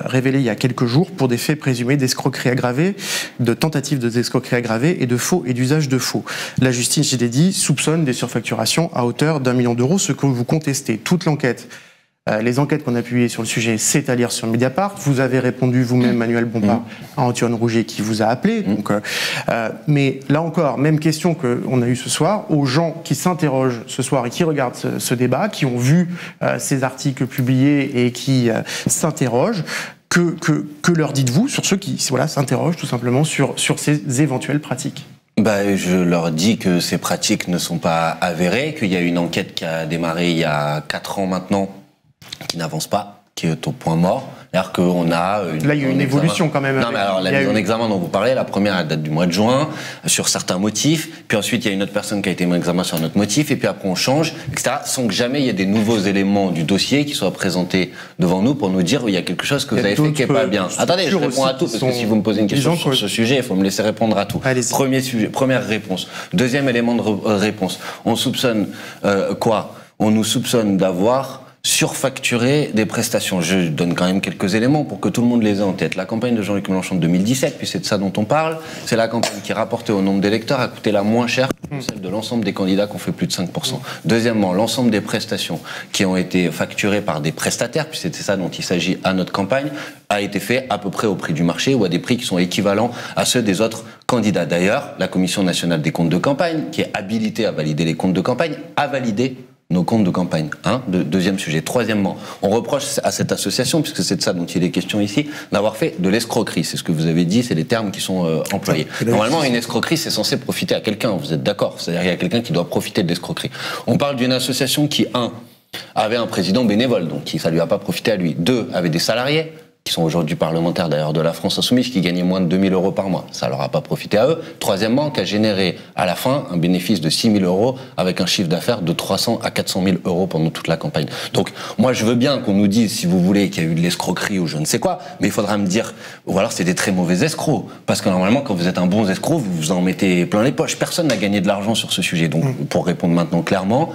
révélé il y a quelques jours pour des faits présumés d'escroquerie aggravée, de tentative d'escroquerie aggravée et de faux et d'usage de faux. La justice, je l'ai dit, soupçonne des surfacturations à hauteur d'1 million d'euros, ce que vous contestez. Toute l'enquête, les enquêtes qu'on a publiées sur le sujet, c'est à lire sur Mediapart. Vous avez répondu vous-même, Manuel Bompard, à Antoine Rouget qui vous a appelé. Donc, mais là encore, même question qu'on a eue ce soir, aux gens qui s'interrogent ce soir et qui regardent ce débat, qui ont vu ces articles publiés et qui s'interrogent. Que leur dites-vous sur ceux qui s'interrogent tout simplement sur ces éventuelles pratiques ? Je leur dis que ces pratiques ne sont pas avérées, qu'il y a une enquête qui a démarré il y a 4 ans maintenant, qui n'avance pas, qui est au point mort. C'est-à-dire qu'on a là, il y a une évolution quand même. Non, mais alors, la mise en examen dont vous parlez, la première, elle date du mois de juin, sur certains motifs. Puis ensuite, il y a une autre personne qui a été mise en examen sur un autre motif. Et puis après, on change, etc. Sans que jamais il y ait des nouveaux éléments du dossier qui soient présentés devant nous pour nous dire il y a quelque chose que vous avez fait qui n'est pas bien. Attendez, je réponds à tout, parce que si vous me posez une question sur ce sujet, il faut me laisser répondre à tout. Premier sujet, première réponse. Deuxième élément de réponse. On soupçonne quoi ? On nous soupçonne d'avoir surfacturer des prestations. Je donne quand même quelques éléments pour que tout le monde les ait en tête. La campagne de Jean-Luc Mélenchon de 2017, puis c'est de ça dont on parle, c'est la campagne qui, rapportée au nombre d'électeurs, a coûté la moins chère que celle de l'ensemble des candidats qui ont fait plus de 5%. Deuxièmement, l'ensemble des prestations qui ont été facturées par des prestataires, puis c'était ça dont il s'agit à notre campagne, a été fait à peu près au prix du marché ou à des prix qui sont équivalents à ceux des autres candidats. D'ailleurs, la Commission nationale des comptes de campagne, qui est habilitée à valider les comptes de campagne, a validé nos comptes de campagne. Deuxième sujet. Troisièmement, on reproche à cette association, puisque c'est de ça dont il est question ici, d'avoir fait de l'escroquerie. C'est ce que vous avez dit, c'est les termes qui sont employés. Normalement, une escroquerie, c'est censé profiter à quelqu'un, vous êtes d'accord ? C'est-à-dire qu'il y a quelqu'un qui doit profiter de l'escroquerie. On parle d'une association qui, avait un président bénévole, donc ça lui a pas profité à lui. 2, avait des salariés, qui sont aujourd'hui parlementaires d'ailleurs de la France Insoumise, qui gagnaient moins de 2 000 euros par mois. Ça leur a pas profité à eux. Troisièmement, qui a généré à la fin un bénéfice de 6 000 euros avec un chiffre d'affaires de 300 à 400 000 euros pendant toute la campagne. Donc, moi, je veux bien qu'on nous dise, si vous voulez, qu'il y a eu de l'escroquerie ou je ne sais quoi, mais il faudra me dire, ou alors c'est des très mauvais escrocs. Parce que normalement, quand vous êtes un bon escroc, vous vous en mettez plein les poches. Personne n'a gagné de l'argent sur ce sujet. Donc, pour répondre maintenant clairement,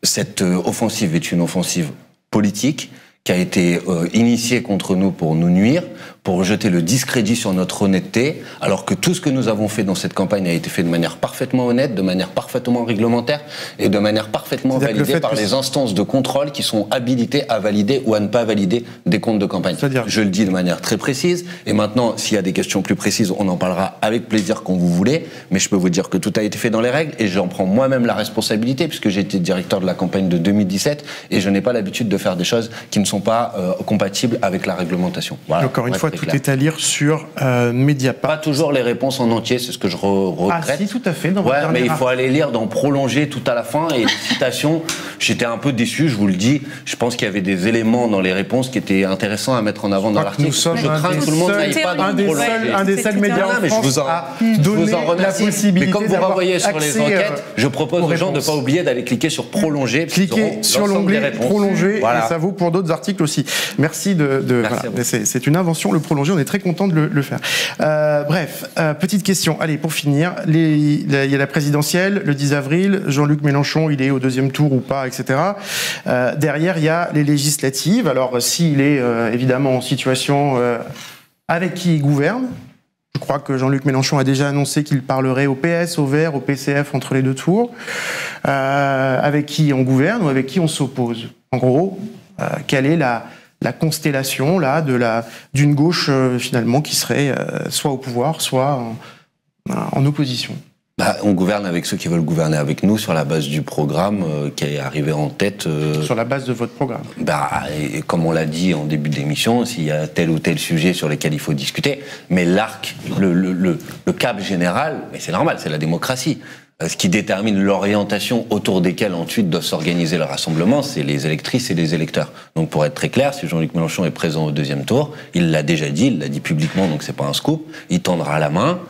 cette offensive est une offensive politique, qui a été initié contre nous pour nous nuire, pour jeter le discrédit sur notre honnêteté, alors que tout ce que nous avons fait dans cette campagne a été fait de manière parfaitement honnête, de manière parfaitement réglementaire et de manière parfaitement validée par les instances de contrôle qui sont habilitées à valider ou à ne pas valider des comptes de campagne. Je le dis de manière très précise, et maintenant, s'il y a des questions plus précises, on en parlera avec plaisir quand vous voulez, mais je peux vous dire que tout a été fait dans les règles, et j'en prends moi-même la responsabilité, puisque j'ai été directeur de la campagne de 2017, et je n'ai pas l'habitude de faire des choses qui ne sont pas compatibles avec la réglementation. Voilà. Encore une fois, tout est à lire sur Mediapart. Pas toujours les réponses en entier, c'est ce que je regrette. Ah si, tout à fait. Dans mais il faut aller lire dans Prolonger tout à la fin, et les citations, j'étais un peu déçu, je vous le dis. Je pense qu'il y avait des éléments dans les réponses qui étaient intéressants à mettre en avant dans l'article. Je crains que tout le monde n'aille pas dans Prolonger. Un des seuls médias en France à donner la possibilité. Mais comme vous renvoyez sur les enquêtes, je propose aux gens de ne pas oublier d'aller cliquer sur Prolonger. Cliquez sur l'onglet Prolonger, et ça vaut pour d'autres articles aussi. Merci c'est une invention, le Prolonger, on est très content de le faire. Bref, petite question, allez, pour finir, il y a la présidentielle, le 10 avril, Jean-Luc Mélenchon, il est au deuxième tour ou pas, etc. Derrière, il y a les législatives, alors s'il est évidemment en situation avec qui il gouverne, je crois que Jean-Luc Mélenchon a déjà annoncé qu'il parlerait au PS, au Vert, au PCF entre les deux tours, avec qui on gouverne ou avec qui on s'oppose. En gros, quelle est la constellation là d'une gauche finalement qui serait soit au pouvoir, soit en opposition. On gouverne avec ceux qui veulent gouverner avec nous sur la base du programme qui est arrivé en tête. Sur la base de votre programme. Et comme on l'a dit en début d'émission, s'il y a tel ou tel sujet sur lesquels il faut discuter, mais l'arc, le cap général, mais c'est normal, c'est la démocratie. ce qui détermine l'orientation autour desquelles ensuite doivent s'organiser le rassemblement, c'est les électrices et les électeurs. Donc pour être très clair, si Jean-Luc Mélenchon est présent au deuxième tour, il l'a déjà dit, il l'a dit publiquement, donc c'est pas un scoop, il tendra la main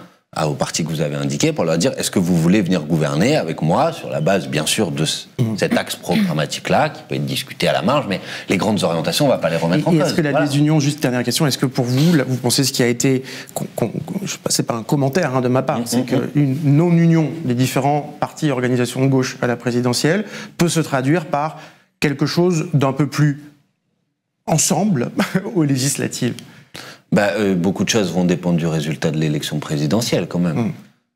aux partis que vous avez indiqués pour leur dire est-ce que vous voulez venir gouverner avec moi sur la base bien sûr de cet axe programmatique-là qui peut être discuté à la marge, mais les grandes orientations on ne va pas les remettre en cause. Est-ce que la désunion, juste dernière question, est-ce que pour vous, vous pensez ce qui a été, c'est pas un commentaire de ma part, c'est qu'une non-union des différents partis et organisations de gauche à la présidentielle peut se traduire par quelque chose d'un peu plus ensemble aux législatives? Beaucoup de choses vont dépendre du résultat de l'élection présidentielle, quand même.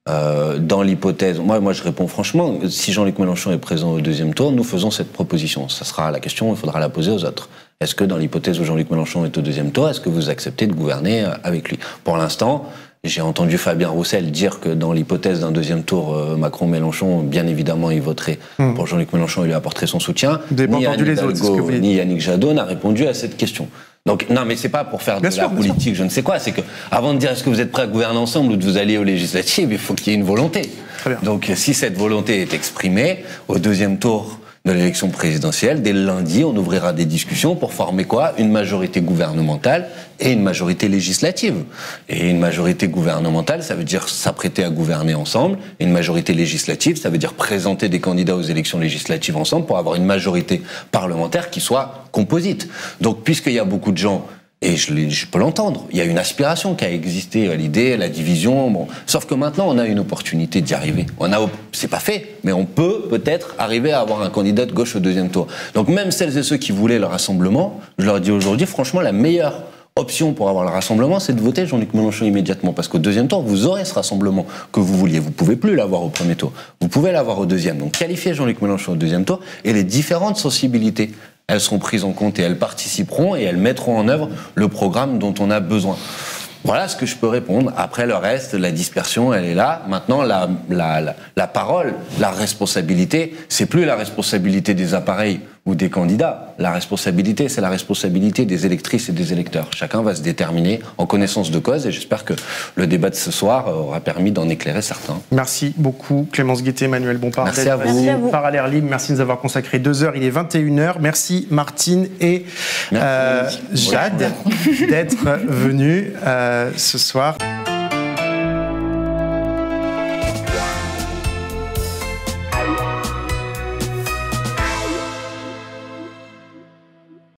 Dans l'hypothèse, moi je réponds franchement, si Jean-Luc Mélenchon est présent au deuxième tour, nous faisons cette proposition. Ça sera la question, il faudra la poser aux autres. Est-ce que dans l'hypothèse où Jean-Luc Mélenchon est au deuxième tour, est-ce que vous acceptez de gouverner avec lui? Pour l'instant, j'ai entendu Fabien Roussel dire que dans l'hypothèse d'un deuxième tour, Macron-Mélenchon, bien évidemment, il voterait pour Jean-Luc Mélenchon et lui apporterait son soutien. Ni Anne Hidalgo, ni Yannick Jadot n'a répondu à cette question. Donc, non, mais c'est pas pour faire de la politique, je ne sais quoi, c'est que, avant de dire est-ce que vous êtes prêts à gouverner ensemble ou de vous allier aux législatives, il faut qu'il y ait une volonté. Donc, si cette volonté est exprimée, au deuxième tour de l'élection présidentielle, dès le lundi, on ouvrira des discussions pour former quoi? Une majorité gouvernementale et une majorité législative. Et une majorité gouvernementale, ça veut dire s'apprêter à gouverner ensemble. Et une majorité législative, ça veut dire présenter des candidats aux élections législatives ensemble pour avoir une majorité parlementaire qui soit composite. Donc, puisqu'il y a beaucoup de gens, et je peux l'entendre, il y a une aspiration qui a existé, l'idée, la division, bon. Sauf que maintenant, on a une opportunité d'y arriver. C'est pas fait, mais on peut peut-être arriver à avoir un candidat de gauche au deuxième tour. Donc même celles et ceux qui voulaient le rassemblement, je leur dis aujourd'hui, franchement, la meilleure option pour avoir le rassemblement, c'est de voter Jean-Luc Mélenchon immédiatement. Parce qu'au deuxième tour, vous aurez ce rassemblement que vous vouliez. Vous pouvez plus l'avoir au premier tour. Vous pouvez l'avoir au deuxième. Donc qualifiez Jean-Luc Mélenchon au deuxième tour et les différentes sensibilités, elles seront prises en compte et elles participeront et elles mettront en œuvre le programme dont on a besoin. Voilà ce que je peux répondre. Après, le reste, la dispersion, elle est là. Maintenant, la parole, la responsabilité, c'est plus la responsabilité des appareils ou des candidats. La responsabilité, c'est la responsabilité des électrices et des électeurs. Chacun va se déterminer en connaissance de cause et j'espère que le débat de ce soir aura permis d'en éclairer certains. Merci beaucoup Clémence Guettet, Manuel Bompard. Merci à vous. Par L'air libre, merci de nous avoir consacré 2 heures. Il est 21h. Merci Martine et Jade d'être venus ce soir.